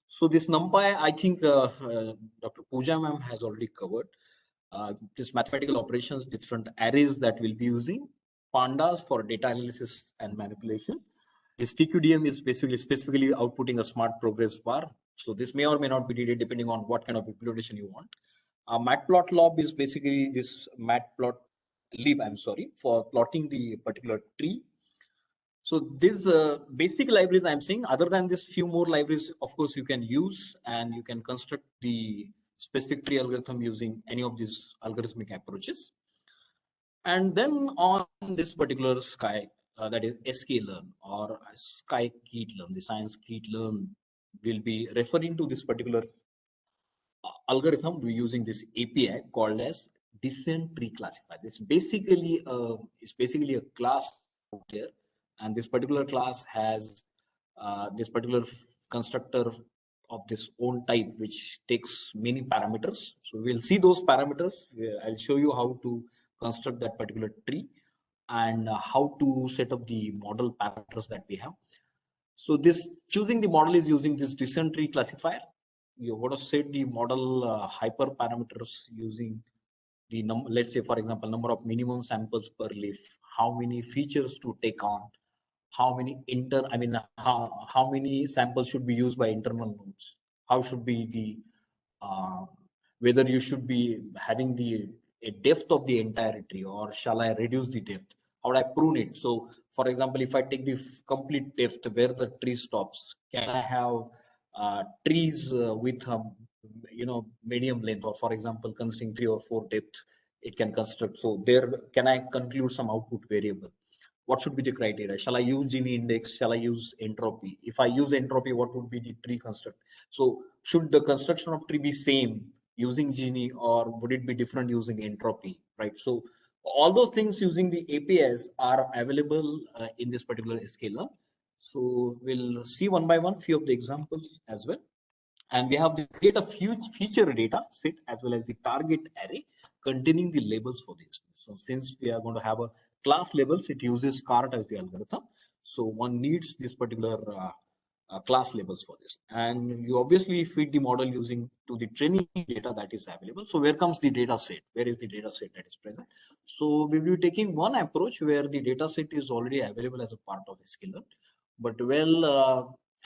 So this NumPy, I think Dr. Pooja ma'am has already covered. This mathematical operations, different arrays that we'll be using. Pandas for data analysis and manipulation. This TQDM is basically specifically outputting a smart progress bar. So this may or may not be needed depending on what kind of implementation you want. Matplotlib is basically this Matplotlib, for plotting the particular tree. So these basic libraries I'm saying, other than this few more libraries, of course, you can use, and you can construct the specific tree algorithm using any of these algorithmic approaches. And then on this particular that is sklearn or scikit-learn, the scikit-learn will be referring to this particular algorithm. We're using this API called as descent tree classifier. It's basically a class out here, and this particular class has this particular constructor of this own type, which takes many parameters. So we'll see those parameters. I'll show you how to construct that particular tree and how to set up the model parameters that we have. So this choosing the model is using this descent tree classifier. You want to set the model hyperparameters using the let's say, for example, number of minimum samples per leaf, how many features to take on, how many how many samples should be used by internal nodes, how should be the whether you should be having the a depth of the entire tree, or shall I reduce the depth? How would I prune it? So, for example, if I take the complete depth where the tree stops, can I have trees with medium length, or for example, considering 3 or 4 depth, it can construct. So there, can I conclude some output variable? What should be the criteria? Shall I use Genie Index? Shall I use entropy? If I use entropy, what would be the tree construct? So should the construction of tree be same using Genie, or would it be different using entropy, right? So all those things using the APIs are available in this particular sklearn. So we'll see one by one few of the examples as well. And we have to create a huge feature data set as well as the target array containing the labels for this. So since we are going to have a class labels, it uses cart as the algorithm. So one needs this particular class labels for this. And you obviously feed the model using to the training data that is available. So where comes the data set? Where is the data set that is present? So we will be taking one approach where the data set is already available as a part of a sklearn. But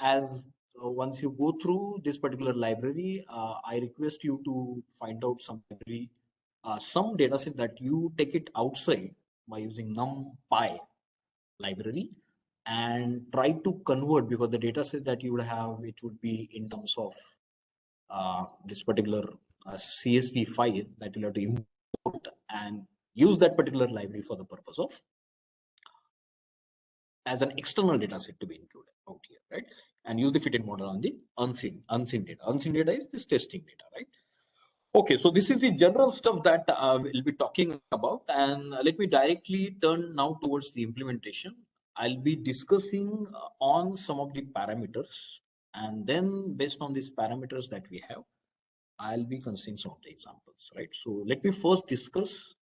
as once you go through this particular library, I request you to find out some data set that you take it outside by using NumPy library and try to convert, because the data set that you would have, it would be in terms of this particular CSV file that you'll have to import and use that particular library for the purpose of as an external data set to be included out here, right? And use the fitting model on the unseen data. Unseen data is this testing data, right? Okay, so this is the general stuff that we'll be talking about, and let me directly turn now towards the implementation. I'll be discussing on some of the parameters, and then based on these parameters that we have, I'll be considering some of the examples, right? So let me first discuss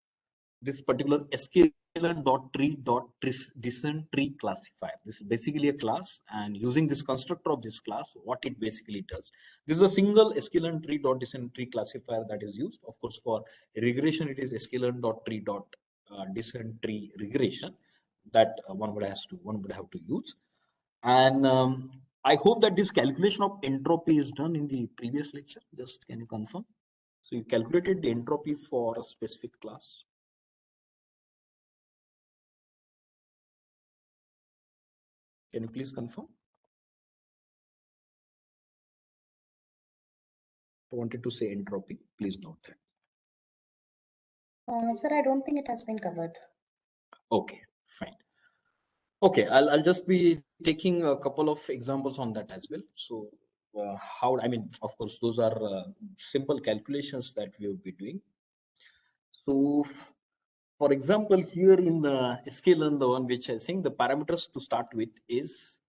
this particular sklearn.tree.descent tree classifier. This is basically a class, and using this constructor of this class, what it basically does. This is a single sklearn tree.descent tree classifier that is used. Of course, for regression, it is sklearn.tree.descent tree regression that one would have to use. And I hope that this calculation of entropy is done in the previous lecture. Just can you confirm? So you calculated the entropy for a specific class. Can you please confirm? I wanted to say entropy. Please note that. Sir, I don't think it has been covered. Okay, fine. Okay, I'll just be taking a couple of examples on that as well. So of course, those are simple calculations that we will be doing. So for example, here in the sklearn, the one which I think the parameters to start with is,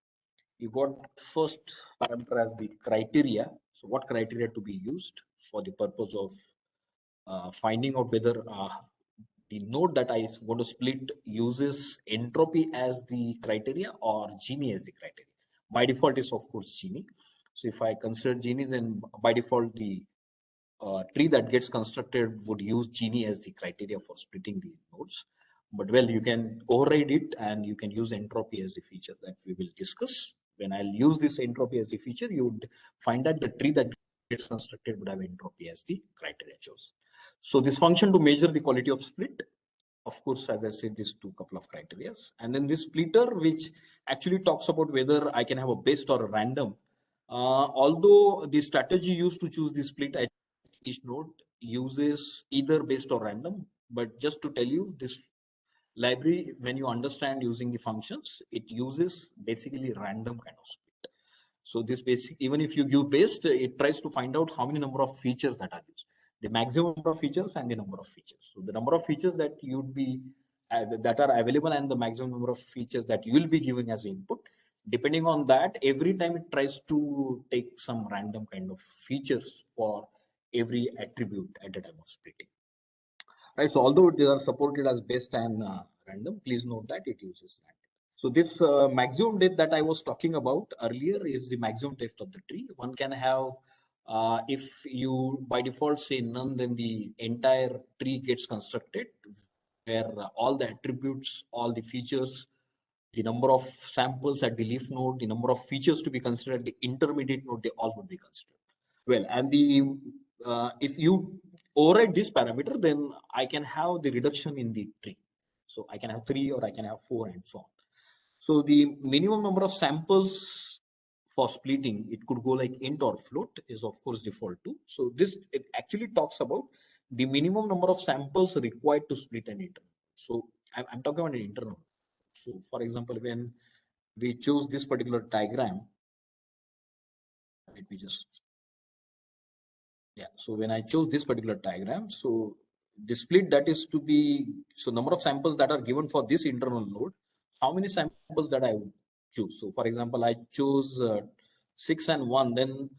you got first parameter as the criteria. So what criteria to be used for the purpose of finding out whether the node that I want to split uses entropy as the criteria or Genie as the criteria. By default is of course Genie. So if I consider Genie, then by default the tree that gets constructed would use Genie as the criteria for splitting the nodes. But well, you can override it and you can use entropy as the feature that we will discuss. When I'll use this entropy as the feature, you would find that the tree that gets constructed would have entropy as the criteria chosen. So this function to measure the quality of split, of course, as I said, these two couple of criteria. And then this splitter, which actually talks about whether I can have a best or a random. Although the strategy used to choose the split at each node uses either based or random, but just to tell you, this library, when you understand using the functions, it uses basically random kind of split. So this basic, even if you give based, it tries to find out how many number of features that are used, the maximum number of features and the number of features. So the number of features that you'd be that are available and the maximum number of features that you will be giving as input. Depending on that, every time it tries to take some random kind of features for every attribute at the time of splitting. Right. So although they are supported as best and random, please note that it uses random. So this maximum depth that I was talking about earlier is the maximum depth of the tree. One can have, if you by default say none, then the entire tree gets constructed where all the attributes, all the features, the number of samples at the leaf node, the number of features to be considered at the intermediate node, they all would be considered. Well, and the if you override this parameter, then I can have the reduction in the tree. So I can have 3 or I can have 4 and so on. So the minimum number of samples for splitting, it could go like int or float, is of course default to. So this, it actually talks about the minimum number of samples required to split an internal. So I'm talking about an internal. So for example, when we choose this particular diagram, let me just, yeah. So when I chose this particular diagram, so the split that is to be, so number of samples that are given for this internal node, how many samples that I would choose. So for example, I chose 6 and 1,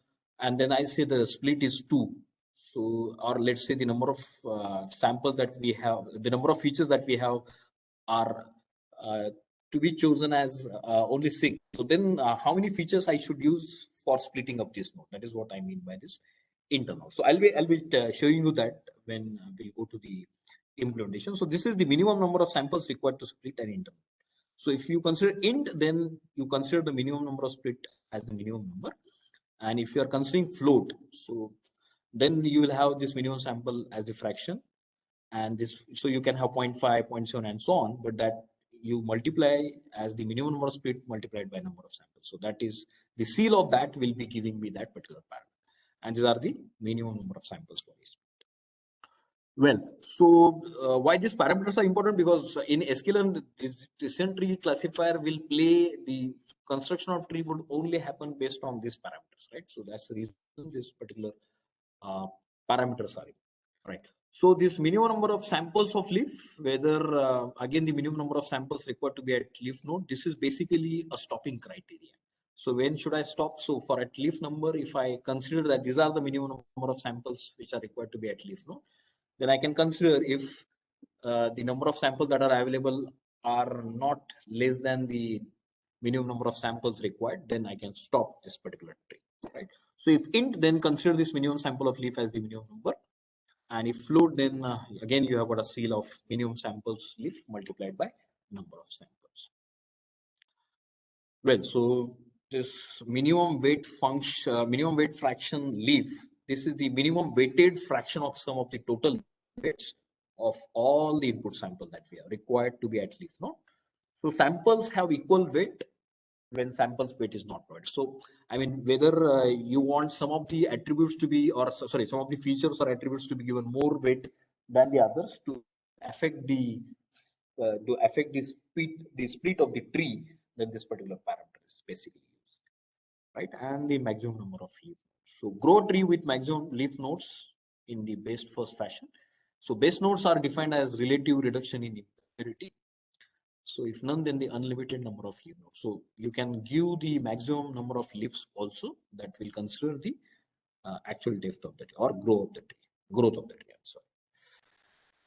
and then I say the split is 2. So, or let's say the number of samples that we have, the number of features that we have are to be chosen as only 6. So then how many features I should use for splitting up this node? That is what I mean by this internal. So I'll be showing you that when we go to the implementation. So this is the minimum number of samples required to split an internal. So if you consider int, then you consider the minimum number of split as the minimum number. And if you are considering float, so then you will have this minimum sample as the fraction. And this, so you can have 0.5, 0.7 and so on, but that you multiply as the minimum number of split multiplied by number of samples. So that is the seal of that will be giving me that particular parameter. And these are the minimum number of samples for this. Well, so why these parameters are important? Because in SQL, this decision tree classifier will play, the construction of tree would only happen based on these parameters, right? So that's the reason this particular parameters are, right? So this minimum number of samples of leaf, whether again the minimum number of samples required to be at leaf node, this is basically a stopping criteria. So when should I stop? So for at leaf number, if I consider that these are the minimum number of samples which are required to be at leaf node, then I can consider if the number of samples that are available are not less than the minimum number of samples required, then I can stop this particular tree, right? So if int, then consider this minimum sample of leaf as the minimum number. And if float, then again, you have got a seal of minimum samples leaf multiplied by number of samples. Well, so this minimum weight function, minimum weight fraction leaf, this is the minimum weighted fraction of sum of the total weights of all the input samples that we are required to be at leaf node. So samples have equal weight when samples weight is not provided. So I mean, whether you want some of the attributes to be, or sorry, some of the features or attributes to be given more weight than the others to affect the split of the tree, then this particular parameter is basically used, right? And the maximum number of leaf nodes. So grow tree with maximum leaf nodes in the base first fashion. So base nodes are defined as relative reduction in impurity. So if none, then the unlimited number of leaf nodes. So you can give the maximum number of leaves also, that will consider the actual depth of the tree or growth of the tree. I'm sorry.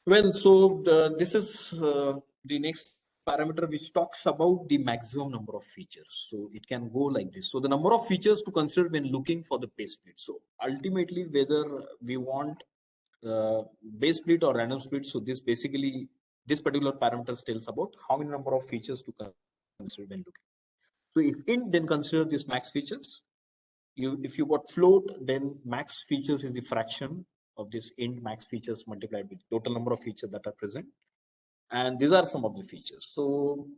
Well, so this is the next parameter which talks about the maximum number of features. So it can go like this. So the number of features to consider when looking for the base split. So ultimately, whether we want base split or random split. So this basically, this particular parameter tells about how many number of features to consider when looking. So if int, then consider this max features. If you got float, then max features is the fraction of this int max features multiplied with total number of features that are present. And these are some of the features. So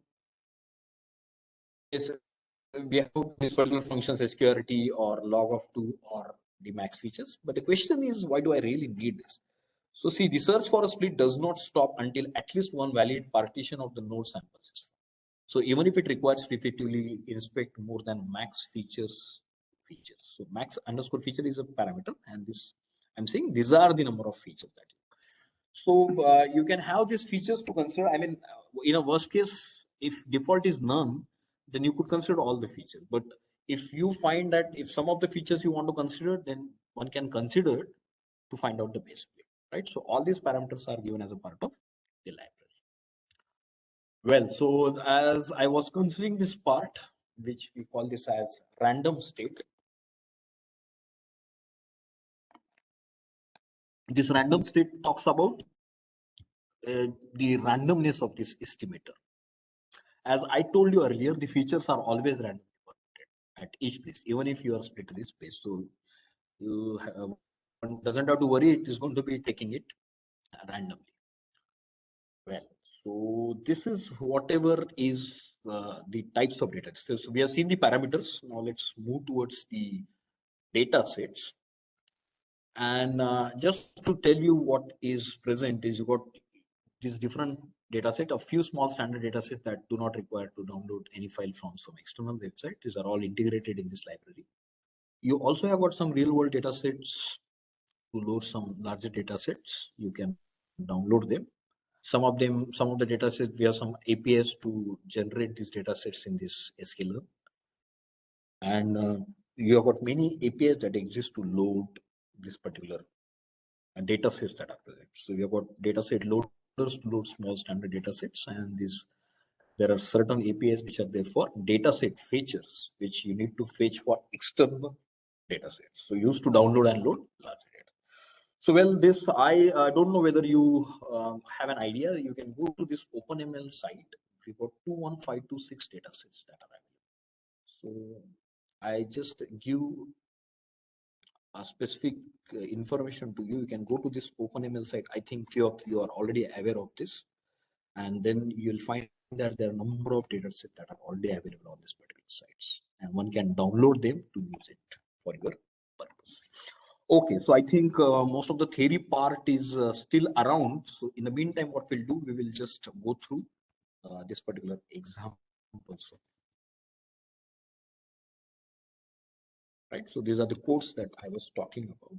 we have these particular functions SQRT or log of 2 or the max features. But the question is, why do I really need this? So see, the search for a split does not stop until at least one valid partition of the node samples is found. So even if it requires to effectively inspect more than max features. So max underscore feature is a parameter, and this, I'm saying these are the number of features that you. So you can have these features to consider. I mean, in a worst case, if default is none, then you could consider all the features. But if you find that if some of the features you want to consider, then one can consider to find out the base split, right? So all these parameters are given as a part of the library. Well, so as I was considering this part, which we call this as random state. This random state talks about the randomness of this estimator. As I told you earlier, the features are always randomly at each place, even if you are split this space. So you have one doesn't have to worry, it is going to be taking it randomly. Well, so this is whatever is the types of data. So we have seen the parameters. Now let's move towards the data sets. And just to tell you what is present is you got these different data set, a few small standard data sets that do not require to download any file from some external website. These are all integrated in this library. You also have got some real world data sets. To load some larger data sets, you can download them. Some of the data sets, we have some APIs to generate these data sets in this sklearn. And you have got many APIs that exist to load this particular data sets that are present. So you have got data set loaders to load small standard data sets, and there are certain APIs which are there for data set fetchers, which you need to fetch for external data sets. So used to download and load large data. So well, this I don't know whether you have an idea. You can go to this OpenML site. We got 21526 data sets that are available. So I just give a specific information to you. You can go to this OpenML site. I think you are already aware of this, and then you'll find that there are a number of data sets that are already available on this particular sites, and one can download them to use it for your purpose. Okay, so I think most of the theory part is still around. So in the meantime, what we'll do, we will just go through this particular example. Right, so these are the codes that I was talking about.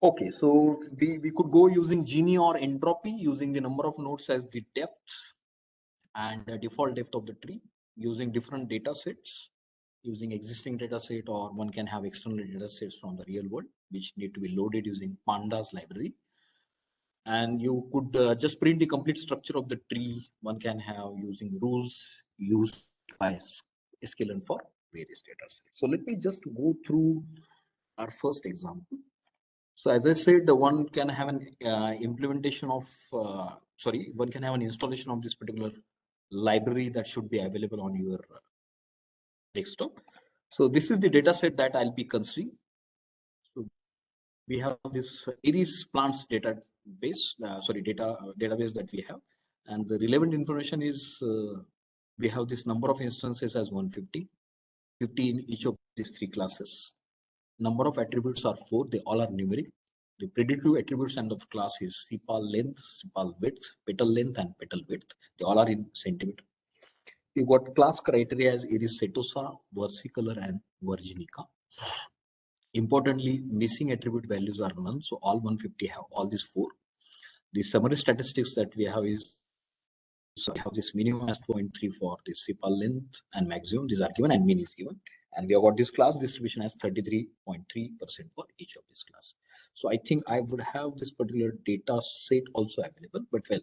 Okay, so we could go using Genie or entropy, using the number of nodes as the depths and the default depth of the tree, using different data sets, using existing data set, or one can have external data sets from the real world, which need to be loaded using pandas library. And you could just print the complete structure of the tree. One can have using rules used by sklearn for various data sets. So let me just go through our first example. So as I said, one can have an implementation of, one can have an installation of this particular library that should be available on your desktop. So this is the data set that I'll be considering. So we have this Iris plants database, database that we have. And the relevant information is we have this number of instances as 150, 50 in each of these three classes. Number of attributes are 4, they all are numeric. The predictive attributes and of class is sepal length, sepal width, petal length, and petal width. They all are in centimeter. You got class criteria as Iris setosa, versicolor, and virginica. Importantly, missing attribute values are none, so all 150 have all these 4. The summary statistics that we have is, so we have this minimum as 4.3 for the sepal length and maximum, these are given, and mean is given. And we have got this class distribution as 33.3% for each of these class. So I think I would have this particular data set also available, but well,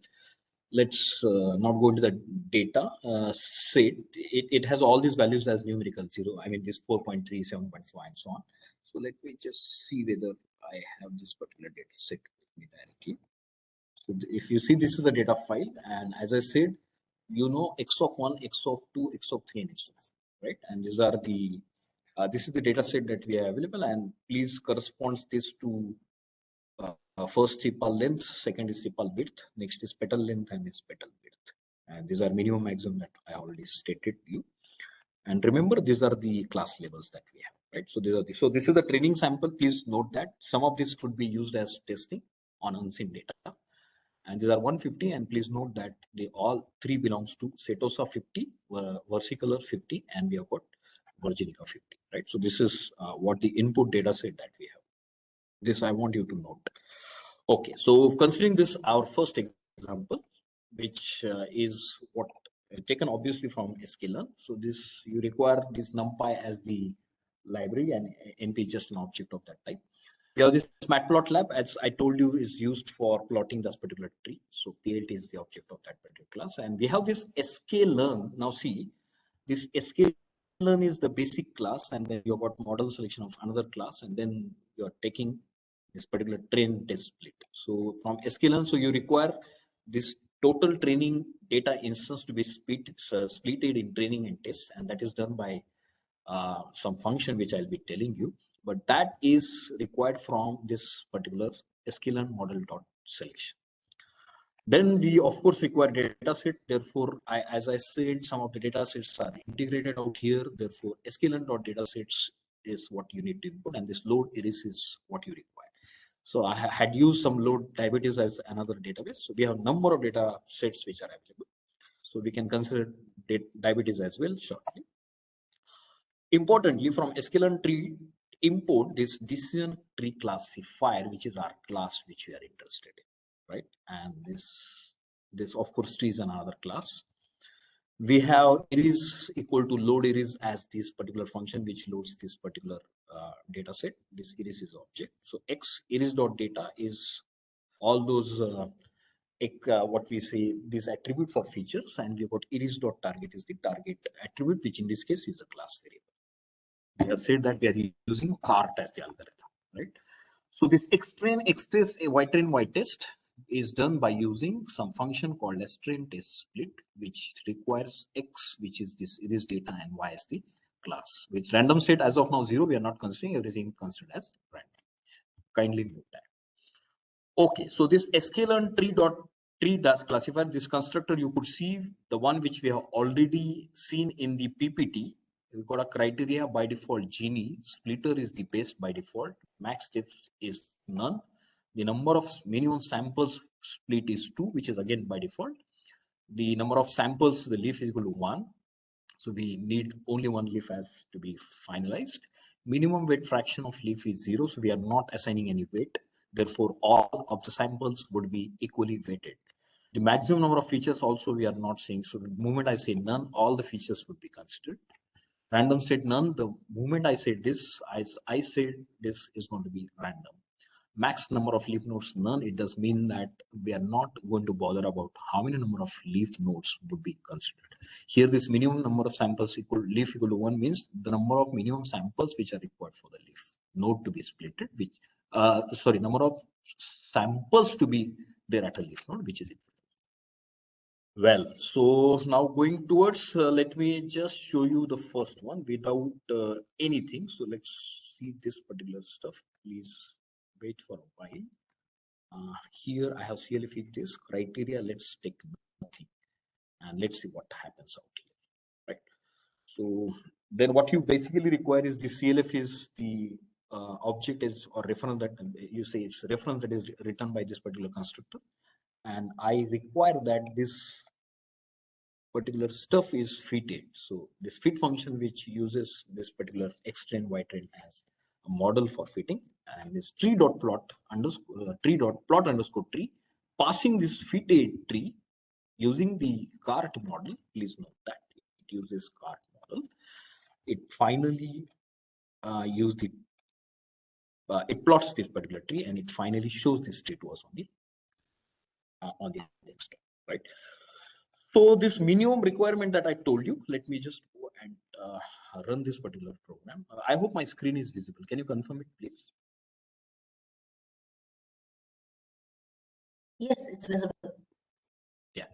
let's not go into the data set. It has all these values as numerical 0. I mean, this 4.3, 7.4, and so on. So let me just see whether I have this particular data set with me directly. So if you see, this is the data file, and as I said, you know, x of 1, x of 2, x of 3, and x of 4, right? And these are the this is the data set that we have available, and please corresponds this to first sepal length, second is sepal width, next is petal length, and is petal width. And these are minimum maximum that I already stated to you. And remember, these are the class levels that we have, right? So these are so this is the training sample. Please note that some of this could be used as testing on unseen data. And these are 150, and please note that they all 3 belongs to setosa 50, versicolor 50, and we have got virginica 50, right? So this is what the input data set that we have. This I want you to note. Okay, so considering this, our first example, which is what taken obviously from sklearn. So this, you require this numpy as the library, and np just an object of that type. We have this matplotlib, as I told you, is used for plotting this particular tree. So plt is the object of that particular class, and we have this sklearn. Now see, this sklearn is the basic class, and then you've got model selection of another class, and then you're taking this particular train test split. So from sklearn, so you require this total training data instance to be splitted in training and tests, and that is done by some function which I'll be telling you. but that is required from this particular sklearn model dot selection. Then we of course require data set. Therefore, as I said, some of the data sets are integrated out here. Therefore, sklearn dot data sets is what you need to input, and this load iris is what you require. So I had used some load diabetes as another database. So we have number of data sets which are available. So we can consider diabetes as well shortly. Importantly, from sklearn tree, import this decision tree classifier, which is our class which we are interested in, right? And this of course tree is another class. We have iris equal to load iris as this particular function which loads this particular data set. This iris is object. So x iris dot data is all those what we say these attributes or features, and we got iris dot target is the target attribute, which in this case is a class variable. We have said that we are using cart as the algorithm, right? So this xtrain xtest ytrain ytest is done by using some function called as train test split, which requires x, which is this iris data, and y as the class. With random state as of now 0, we are not considering, everything considered as random. Kindly note that. Okay, so this sklearn tree does classify this constructor. You could see the one which we have already seen in the PPT. We've got a criteria by default Genie. Splitter is the best by default. Max depth is none. The number of minimum samples split is 2, which is again by default. The number of samples the leaf is equal to 1. So we need only one leaf as to be finalized. Minimum weight fraction of leaf is 0. So we are not assigning any weight. Therefore, all of the samples would be equally weighted. The maximum number of features also we are not saying. So the moment I say none, all the features would be considered. Random state none, the moment I say this, I said this is going to be random. Max number of leaf nodes none, it does mean that we are not going to bother about how many number of leaf nodes would be considered. Here this minimum number of samples leaf equal to 1 means the number of minimum samples which are required for the leaf node to be splitted, which number of samples to be there at a leaf node, which is it. Well, so now going towards, let me just show you the first one without anything. So let's see this particular stuff. Please wait for a while. Here I have CLF if this criteria. Let's take nothing and let's see what happens out here, right? So then what you basically require is the CLF is the object is or reference that you say it's reference that is written by this particular constructor, and I require that this particular stuff is fitted. So this fit function which uses this particular xtrain ytrain as a model for fitting, and this tree dot plot underscore tree passing this fitted tree using the cart model. Please note that it uses cart model. It finally it plots this particular tree, and it finally shows this tree to us on the desktop, right? So this minimum requirement that I told you, let me just go and run this particular program. I hope my screen is visible. Can you confirm it, please? Yes, it's visible. Yeah.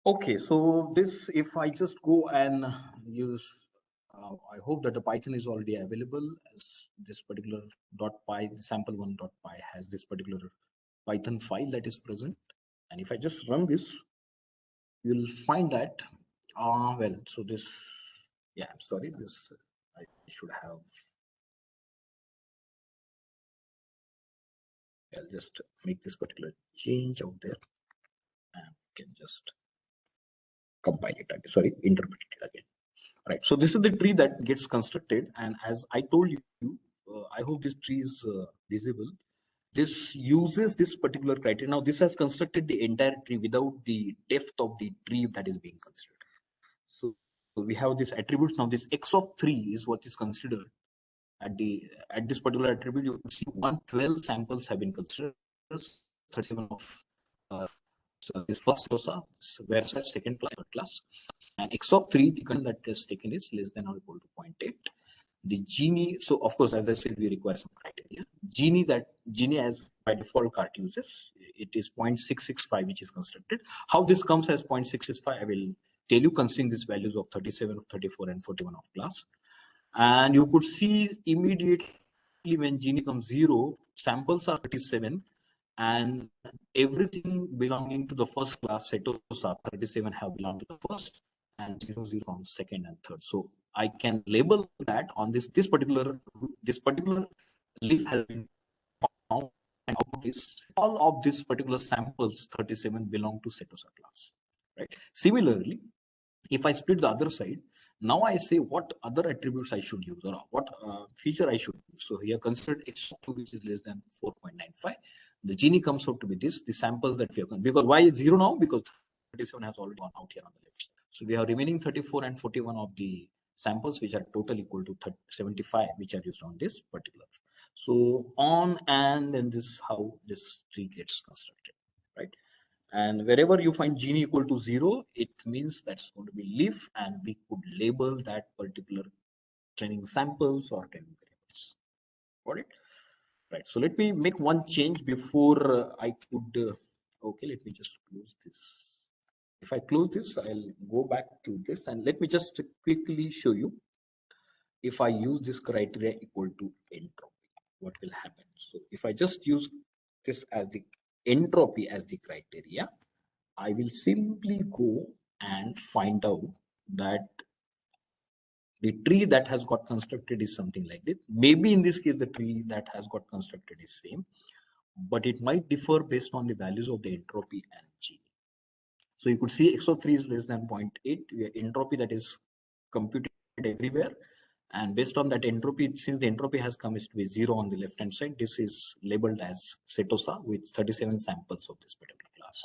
Okay, so this, if I just go and use, I hope that the Python is already available as this particular .py, sample1.py has this particular Python file that is present. And if I just run this, you'll find that, well, so this, yeah, I'm sorry, this, I should have, I'll just make this particular change out there and can just compile it again, sorry, interpret it again. Right, so this is the tree that gets constructed, and as I told you, I hope this tree is visible. This uses this particular criteria. Now, this has constructed the entire tree without the depth of the tree that is being considered. So we have these attributes. Now, this x of 3 is what is considered at this particular attribute. You see 112 samples have been considered, 37 of so this first COSA, where such second class, third class, and x of 3, the condition that is taken is less than or equal to 0.8. The Genie, so of course, as I said, we require some criteria. Genie as by default cart uses, it is 0.665, which is constructed. How this comes as 0.665, I will tell you, considering these values of 37, 34, and 41 of class. And you could see immediately when Genie comes 0, samples are 37, and everything belonging to the first class, Setosa 37 have belonged to the first, and 0, 0 from second and third. So I can label that on this particular leaf has been found, and out is all of these particular samples 37 belong to Setosa class, right? Similarly, if I split the other side, now I say what other attributes I should use, or what feature I should use. So here considered x2, which is less than 4.95. The Genie comes out to be this, the samples that we have, because why is 0 now? Because 37 has already gone out here on the left. So we have remaining 34 and 41 of the samples, which are total equal to 75, which are used on this particular. So on and then this how this tree gets constructed, right? And wherever you find Genie equal to 0, it means that's going to be leaf, and we could label that particular training samples or training variables. Got it? Right. So let me make one change before I could. Okay, let me just close this. If I close this, I'll go back to this, and let me just quickly show you. If I use this criteria equal to entropy, what will happen? So if I just use this as the entropy as the criteria, I will simply go and find out that the tree that has got constructed is something like this. Maybe in this case, the tree that has got constructed is same, but it might differ based on the values of the entropy and G. So you could see x of 3 is less than 0.8, entropy that is computed everywhere. And based on that entropy, since the entropy has come is to be 0 on the left hand side, this is labeled as Setosa with 37 samples of this particular class,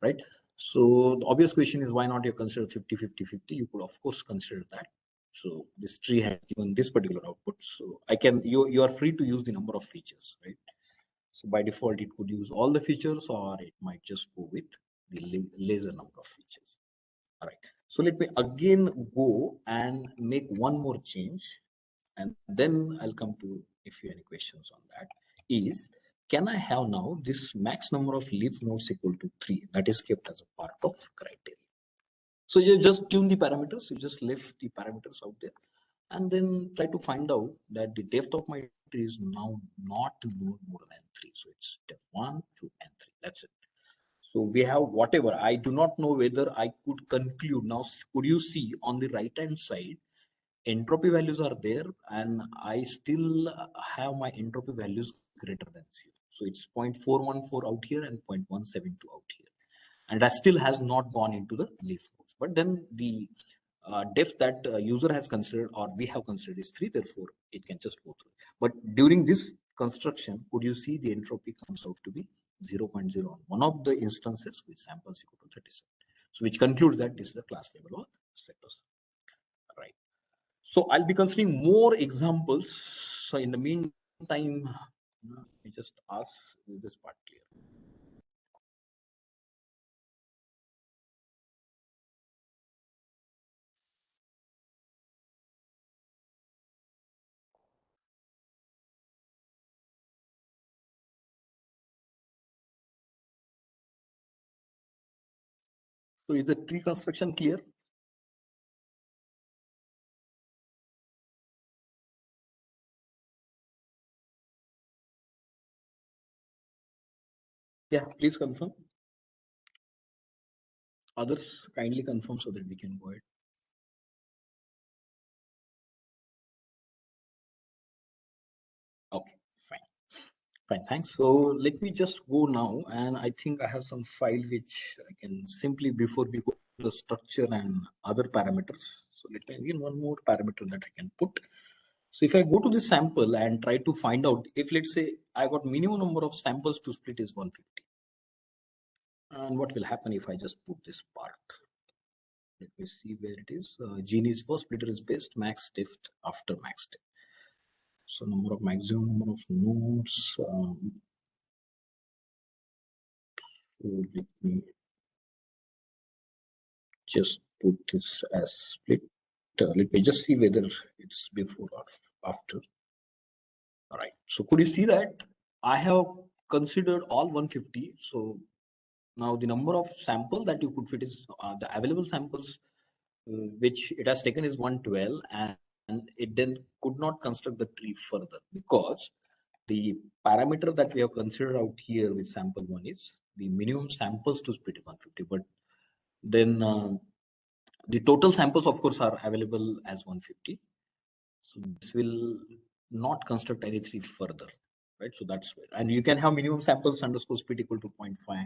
right? So the obvious question is, why not you consider 50, 50, 50? You could of course consider that. So this tree has given this particular output. So I can, you are free to use the number of features, right? So by default, it could use all the features, or it might just go with the lesser number of features. All right. So let me again go and make one more change, and then I'll come to if you have any questions on that. Is, can I have now this max number of leaf nodes equal to 3? That is kept as a part of criteria. So you just tune the parameters, you just left the parameters out there, and then try to find out that the depth of my tree is now not more than 3. So it's depth 1, 2, and 3. That's it. So we have whatever. I do not know whether I could conclude. Now, could you see on the right hand side, entropy values are there, and I still have my entropy values greater than 0. So it's 0.414 out here and 0.172 out here. And that still has not gone into the leaf nodes. But then the depth that user has considered, or we have considered, is 3. Therefore, it can just go through. But during this construction, could you see the entropy comes out to be 0.0 one of the instances with samples equal to 37. So which concludes that this is a class level of sectors. Right. So I'll be considering more examples. So in the meantime, let me just ask, is this part clear? So is the tree construction clear? Yeah, please confirm. Others kindly confirm so that we can go ahead. Okay, fine. Fine, thanks. So let me just go now, and I think I have some file which I can simply, before we go to the structure and other parameters. So let me again one more parameter that I can put. So if I go to the sample and try to find out, if let's say I got minimum number of samples to split is 150. And what will happen if I just put this part? Let me see where it is. Genie's first splitter is best, max depth after max depth. So maximum number of nodes. So let me just put this as split. Let me just see whether it's before or after. All right. So could you see that I have considered all 150. So now the number of sample that you could fit is the available samples which it has taken is 112, and it then could not construct the tree further because the parameter that we have considered out here with sample 1 is the minimum samples to split 150, but then the total samples of course are available as 150. So this will not construct any tree further, right? So that's where, and you can have minimum samples underscore split equal to 0.5.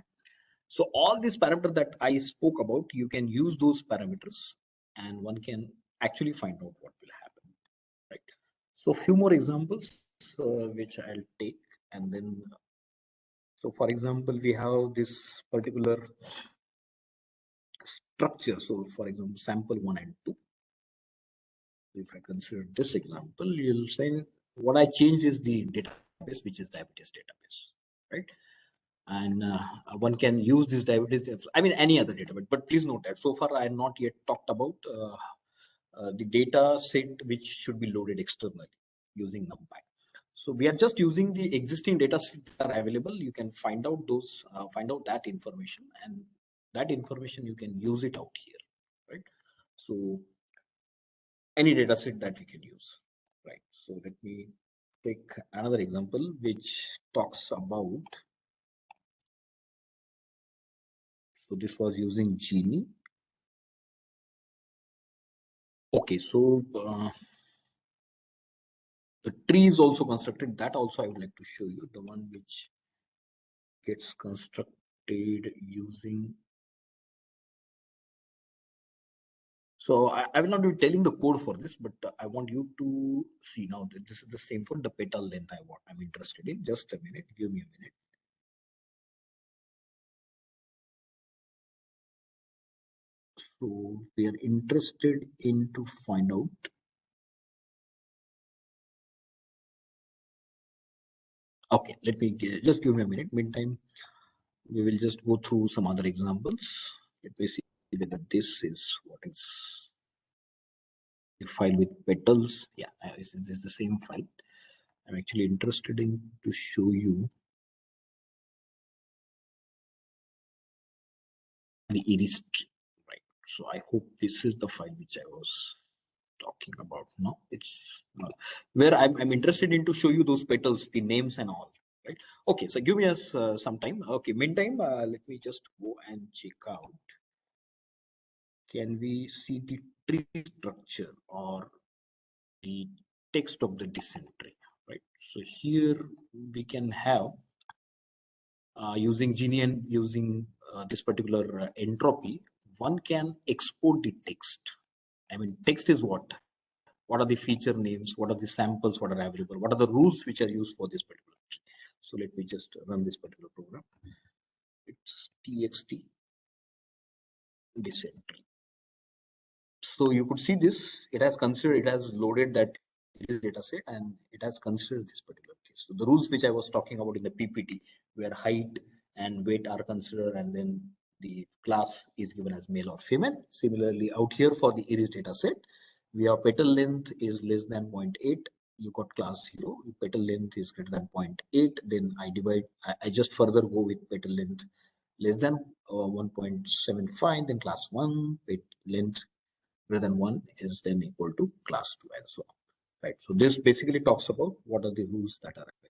So all these parameters that I spoke about, you can use those parameters and one can actually find out what will happen, right? So few more examples which I'll take, and then, so for example, we have this particular structure. So for example, sample 1 and 2. If I consider this example, you'll say what I changed is the database, which is diabetes database, right? And one can use this diabetes, I mean, any other database, but please note that so far I have not yet talked about the data set which should be loaded externally using NumPy. So we are just using the existing data sets that are available. You can find out those, find out that information, and that information you can use it out here, right? So any data set that we can use, right? So let me take another example which talks about, so this was using Genie. Okay, so the tree is also constructed. That also I would like to show you, the one which gets constructed using. So I will not be telling the code for this, but I want you to see now that this is the same for the petal length I'm interested in. Just a minute, give me a minute. So we are interested in to find out. Okay, let me just give me a minute. Meantime, we will just go through some other examples. Let me see whether this is what is the file with petals. Yeah, this is the same file. I'm actually interested in to show you the iris tree, right? So I hope this is the file which I was talking about. No, it's not. Where I'm interested in to show you those petals, the names and all, right? Okay, so give me us some time. Okay, meantime, let me just go and check out. Can we see the tree structure or the text of the descent tree, right? So here we can have using Genie and using this particular entropy, one can export the text. I mean, text is what? What are the feature names? What are the samples? What are available? What are the rules which are used for this particular tree? So let me just run this particular program. It's txt descent tree. So you could see this, it has considered, it has loaded that data set and it has considered this particular case. So the rules which I was talking about in the PPT, where height and weight are considered, and then the class is given as male or female. Similarly, out here for the iris data set, we have petal length is less than 0.8. You got class 0. Petal length is greater than 0.8. Then I just further go with petal length less than 1.75. Then class 1, petal length greater than 1 is then equal to class 2 and so on, right? So this basically talks about what are the rules that are available.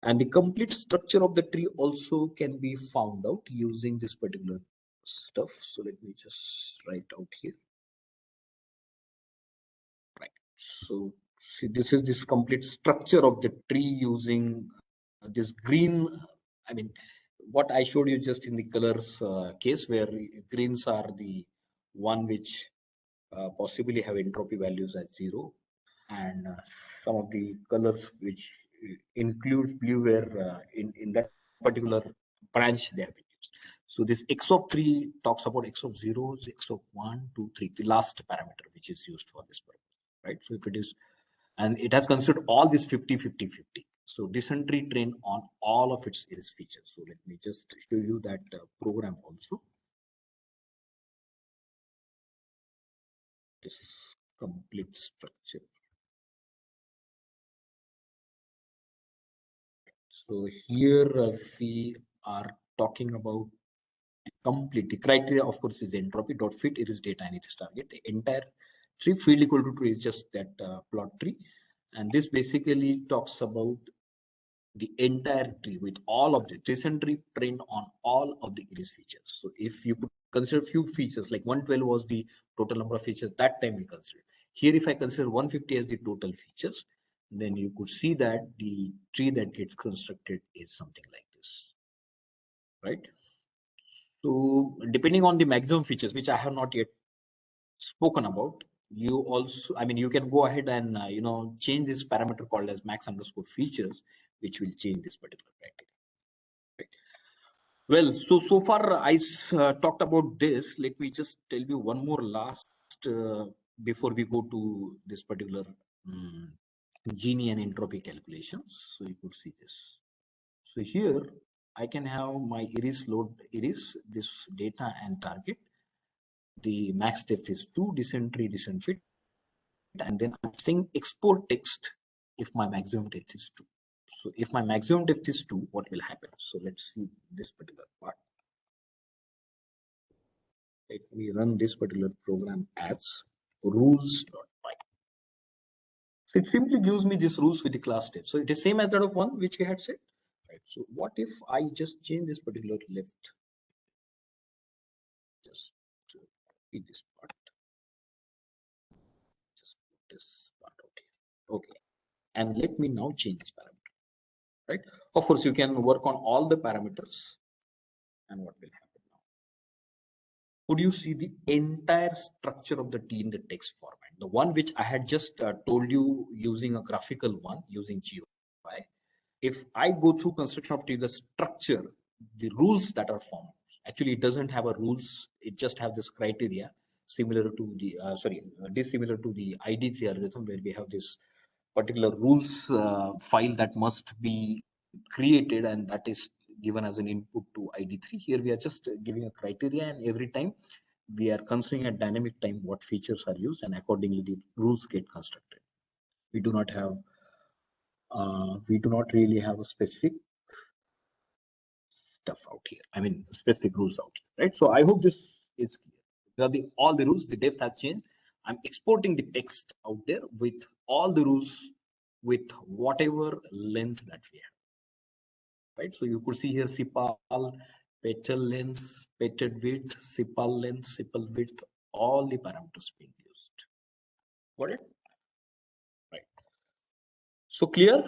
And the complete structure of the tree also can be found out using this particular stuff. So let me just write out here, right? So see, this is this complete structure of the tree using this green, I mean, what I showed you just in the colors case, where greens are the one which possibly have entropy values as 0, and some of the colors which includes blue, where in that particular branch they have been used. So this x of 3 talks about x of 0, x of 1, 2, 3, the last parameter which is used for this purpose, right? So if it is, and it has considered all these 50, 50, 50. So descent tree trained on all of its iris features. So let me just show you that program also. This complete structure. So here we are talking about complete. The criteria, of course, is entropy dot fit iris data and iris target. The entire tree. Field equal to tree is just that plot tree, and this basically talks about the entire tree with all of the recent tree trained on all of the iris features. So if you could consider few features, like 112 was the total number of features that time we considered. Here, if I consider 150 as the total features, then you could see that the tree that gets constructed is something like this, right? So depending on the maximum features, which I have not yet spoken about, you also, I mean, you can go ahead and change this parameter called as max underscore features, which will change this particular criteria. Right? Well, so far I talked about this. Let me just tell you one more last before we go to this particular Genie and entropy calculations. So you could see this. So here I can have my iris load iris, this data and target. The max depth is 2, descent tree, descent fit, and then I'm saying export text if my maximum depth is 2. So if my maximum depth is 2, what will happen? So let's see this particular part. Let me run this particular program as rules.py. So it simply gives me these rules with the class depth. So it is same as that of 1 which we had said. Right. So what if I just change this particular left? Just in this part. Just put this part out here. Okay. And let me now change this parameter. Right. Of course, you can work on all the parameters. And what will happen now? Could you see the entire structure of the T in the text format? The one which I had just told you using a graphical one using GUI. If I go through construction of T, the structure, the rules that are formed, actually it doesn't have a rules. It just have this criteria similar to the, dissimilar to the ID3 algorithm, where we have this particular rules file that must be created, and that is given as an input to ID3. Here we are just giving a criteria, and every time we are considering at dynamic time what features are used, and accordingly the rules get constructed. We do not really have a specific stuff out here. I mean, specific rules out here, right? So I hope this is clear. All the rules, the depth has changed. I'm exporting the text out there with all the rules with whatever length that we have. Right, so you could see here sepal, petal length, petal width, sepal length, sepal width, all the parameters being used. Got it? Right. So clear?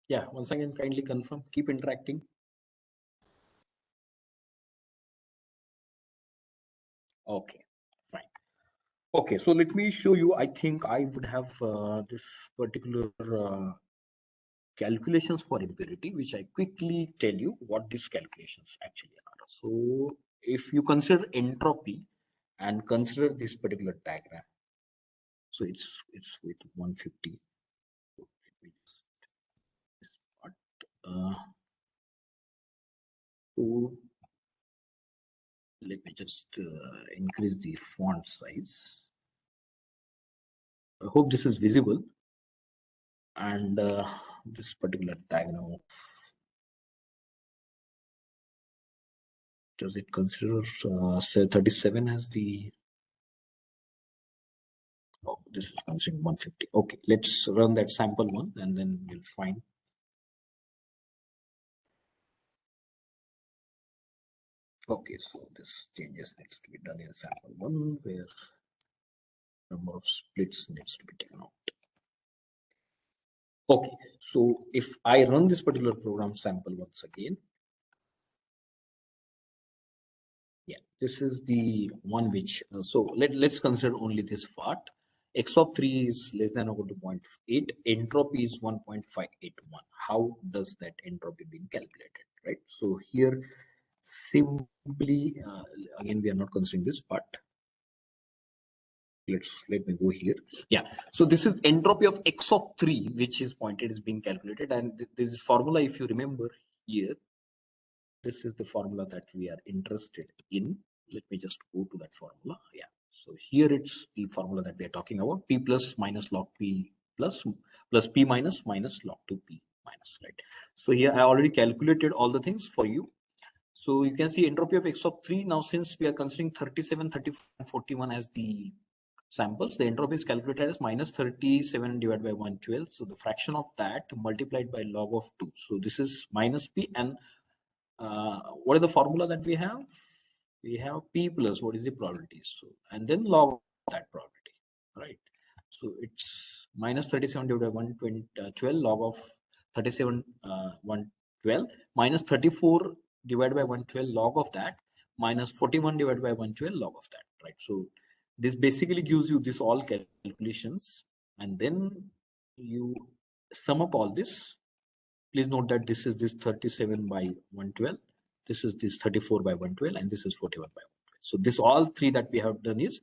Yeah, once again, kindly confirm, keep interacting. Okay, fine. Okay, so let me show you. I think I would have this particular calculations for impurity, which I quickly tell you what these calculations actually are. So if you consider entropy and consider this particular diagram, so it's with 150. This part. So let me just increase the font size. I hope this is visible. And this particular diagram, does it consider say 37 as the, oh, this is considering 150. Okay, let's run that sample one and then we'll find. Okay, so this changes needs to be done in sample one, where number of splits needs to be taken out. Okay, so if I run this particular program sample once again, yeah, this is the one which, so let's consider only this part. X of 3 is less than or equal to 0.8, entropy is 1.581. How does that entropy being calculated, right? So here, simply, again, we are not considering this part. Let me go here. Yeah, so this is entropy of X of 3, which is pointed is being calculated, and this is formula, if you remember here, this is the formula that we are interested in. Let me just go to that formula. Yeah, so here it's the formula that we are talking about: P plus minus log P plus P minus log 2 P minus, right? So here I already calculated all the things for you. So you can see entropy of x of 3. Now, since we are considering 37, 34, and 41 as the samples, the entropy is calculated as minus 37 divided by 112. So the fraction of that multiplied by log of 2. So this is minus p, and what is the formula that we have? We have p plus what is the probability. So, and then log of that probability, right? So it's minus 37 divided by 112 log of 37 112 minus 34 divided by 112 log of that minus 41 divided by 112 log of that, right? So this basically gives you this all calculations, and then you sum up all this. Please note that this is this 37 by 112, this is this 34 by 112, and this is 41 by 112. So this all three that we have done is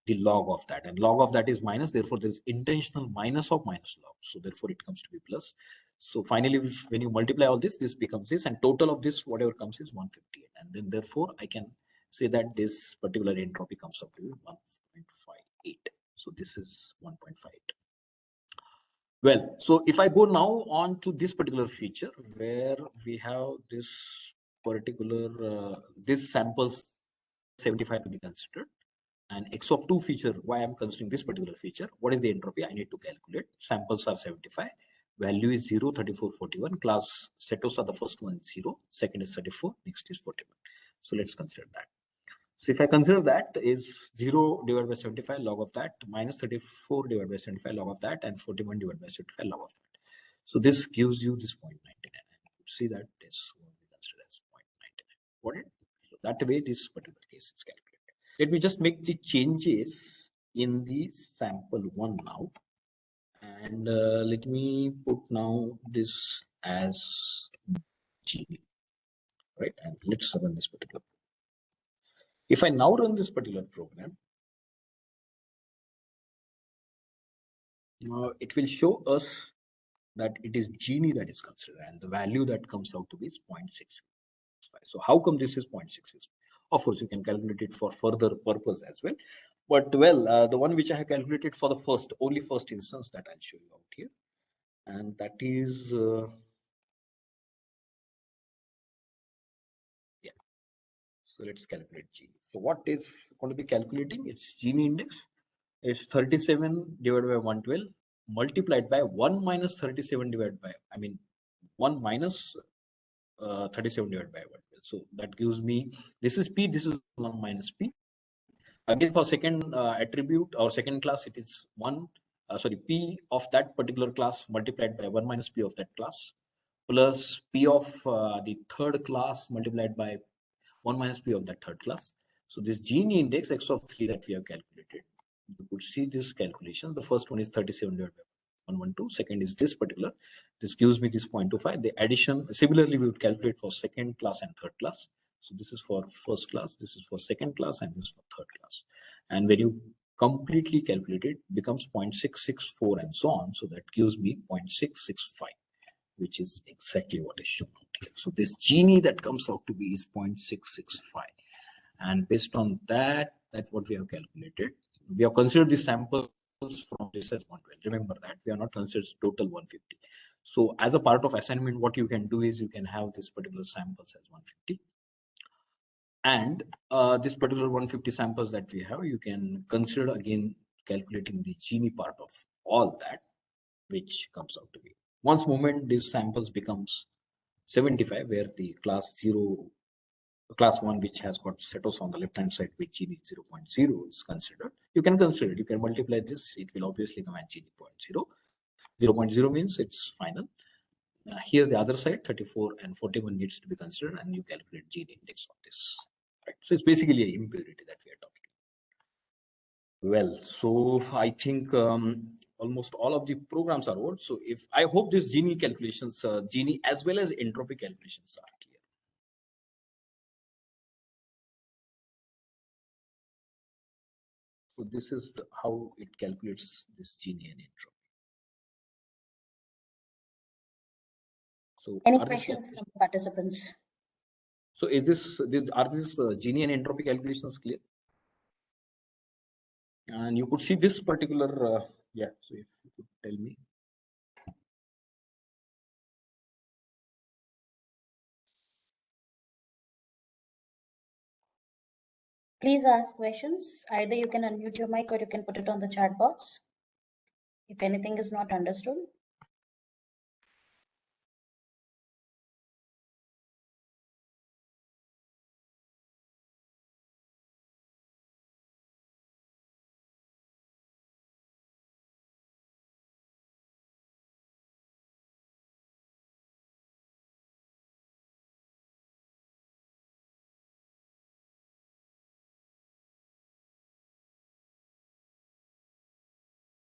the log of that, and log of that is minus, therefore there is intentional minus of minus log, so therefore it comes to be plus. So finally, when you multiply all this, this becomes this, and total of this whatever comes is 158, and then therefore I can say that this particular entropy comes up to 1.58. So this is 1.58. Well, so if I go now on to this particular feature where we have this particular this samples 75 to be considered, and x of 2 feature, why I'm considering this particular feature, what is the entropy I need to calculate? Samples are 75, value is 0, 34, 41, class setos are the first one is 0, second is 34, next is 41. So let's consider that. So if I consider that is 0 divided by 75 log of that, minus 34 divided by 75 log of that, and 41 divided by 75 log of that. So this gives you this 0.99. See that this will be considered as 0.99. Got it? So that way this particular case is calculated. Let me just make the changes in the sample 1 now. And let me put now this as Genie, right? And let's run this particular. If I now run this particular program, it will show us that it is Genie that is considered, and the value that comes out to be is 0.665. So how come this is 0.665? Of course, you can calculate it for further purpose as well. But well, the one which I have calculated for the only first instance that I'll show you out here, and that is yeah. So let's calculate Genie. So what is going to be calculating? It's Genie index. It's 37 divided by 112 multiplied by 1 minus 37 divided by 1 minus 37 divided by 112. So that gives me, this is P, this is 1 minus P. Again, for second attribute or second class, it is P of that particular class multiplied by 1 minus P of that class plus P of the third class multiplied by 1 minus P of that third class. So this Genie index x of 3 that we have calculated, you could see this calculation. The first one is 37 divided by 112. Second is this particular. This gives me this 0.25. The addition, similarly, we would calculate for second class and third class. So this is for first class, this is for second class, and this is for third class. And when you completely calculate it, becomes 0.664 and so on. So that gives me 0.665, which is exactly what is shown out here. So this Genie that comes out to be is 0.665. And based on that, that's what we have calculated. We have considered the samples from this as 112. Remember that we are not considered total 150. So as a part of assignment, what you can do is you can have this particular samples as 150. And this particular 150 samples that we have, you can consider again calculating the Genie part of all that, which comes out to be. Once moment these samples becomes 75, where the class 1 which has got setos on the left hand side with Genie 0.0 is considered, you can consider it. You can multiply this, it will obviously come at Genie 0.0. 0.0 means it's final. Here the other side 34 and 41 needs to be considered, and you calculate Genie index of this. Right. So it's basically an impurity that we are talking. Well, so I think almost all of the programs are over. So if I hope this Genie calculations, Genie as well as entropy calculations are clear. So this is how it calculates this Genie and entropy. So any questions from participants? So are these Genie and entropy calculations clear? And you could see this particular, so if you could tell me. Please ask questions. Either you can unmute your mic or you can put it on the chat box if anything is not understood.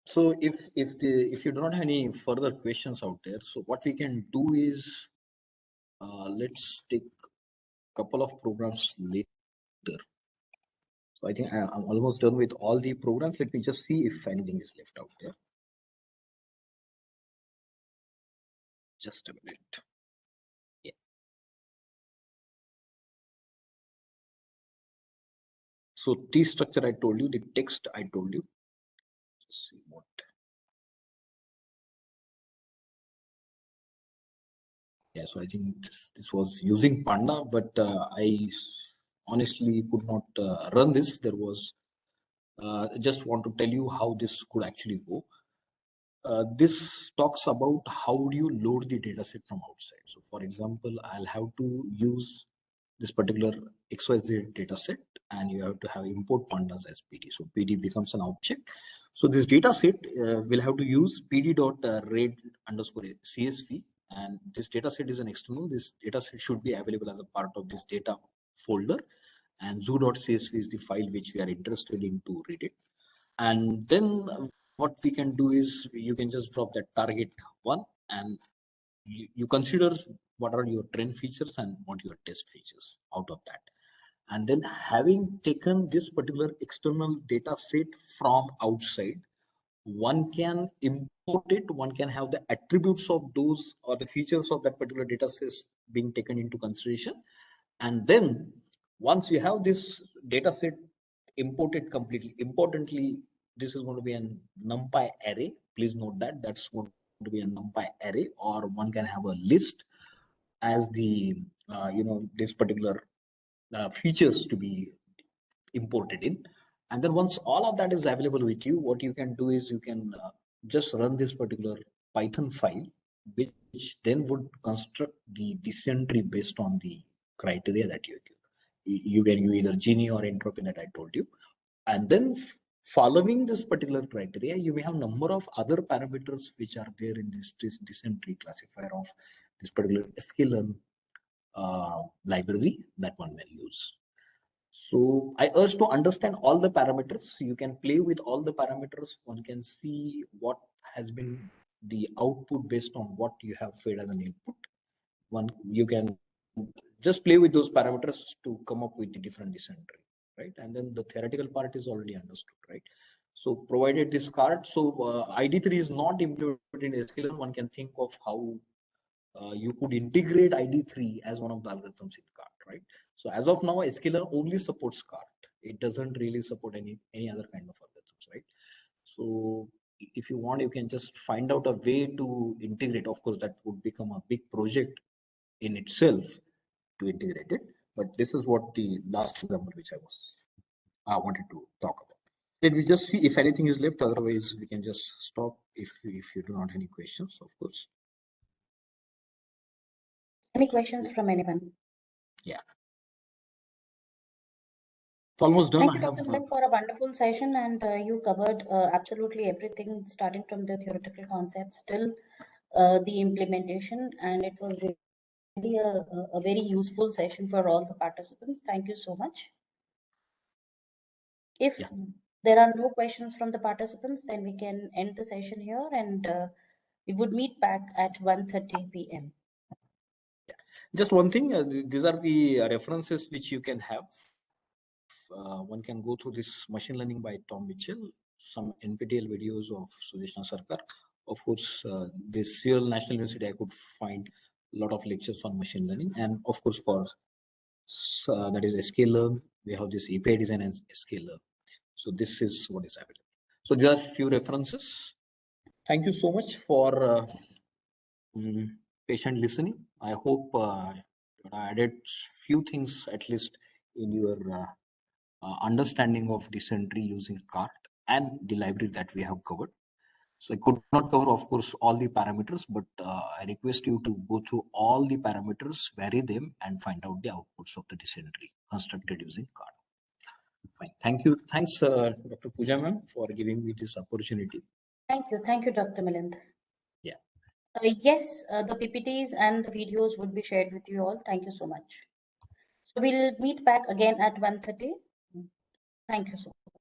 So if you do not have any further questions out there, so what we can do is let's take a couple of programs later. So I think I'm almost done with all the programs. Let me just see if anything is left out there. Just a minute. Yeah. So T structure I told you, the text I told you. Just see what. Yeah, so I think this was using Panda, but I honestly could not run this. There was just want to tell you how this could actually go. This talks about how do you load the data set from outside. So for example, I'll have to use this particular XYZ data set and you have to have import pandas as PD. So PD becomes an object. So this data set will have to use pd.read_csv, and this data set is an external. This data set should be available as a part of this data folder, and zoo.csv is the file which we are interested in to read it. And then what we can do is you can just drop that target one and you consider what are your trend features and what your test features out of that. And then having taken this particular external data set from outside, one can import it, one can have the attributes of those or the features of that particular data set being taken into consideration. And then once you have this data set imported completely, importantly, this is going to be an NumPy array. Please note that that's going to be a NumPy array, or one can have a list as the this particular features to be imported in. And then once all of that is available with you, what you can do is you can just run this particular Python file, which then would construct the decision tree based on the criteria that you give. You can use either Genie or entropy that I told you. And then following this particular criteria, you may have number of other parameters which are there in this decision tree classifier of this particular sklearn library that one may use. So I urge to understand all the parameters. You can play with all the parameters. One can see what has been the output based on what you have fed as an input. You can just play with those parameters to come up with the different descent tree, right? And then the theoretical part is already understood, right? So provided this card, so ID3 is not implemented in sklearn. One can think of how you could integrate ID3 as one of the algorithms in card, right? So as of now, sklearn only supports card. It doesn't really support any other kind of algorithms, right? So if you want, you can just find out a way to integrate. Of course, that would become a big project in itself to integrate it. But this is what the last example which I wanted to talk about. Let me just see if anything is left. Otherwise, we can just stop if you do not have any questions, of course. Any questions from anyone? Yeah. It's almost done. Thank you, Dr. Milind, for a wonderful session, and you covered absolutely everything, starting from the theoretical concepts till the implementation, and it was really a very useful session for all the participants. Thank you so much. If there are no questions from the participants, then we can end the session here, and we would meet back at 1:30 p.m. Just one thing, these are the references which you can have. One can go through this machine learning by Tom Mitchell, some NPTEL videos of Sudeshna Sarkar. Of course, this Seoul National University, I could find a lot of lectures on machine learning. And of course, for that is sklearn, we have this API design and sklearn. So this is what is available. So just few references. Thank you so much for patient listening. I hope I added few things at least in your understanding of descent tree using CART and the library that we have covered. So I could not cover, of course, all the parameters, but I request you to go through all the parameters, vary them, and find out the outputs of the descent tree constructed using CART. Fine. Thank you. Thanks, Dr. Pooja ma'am, for giving me this opportunity. Thank you, Dr. Milind. Yeah. Yes, the PPTs and the videos would be shared with you all. Thank you so much. So we'll meet back again at 1:30. Thank you so much.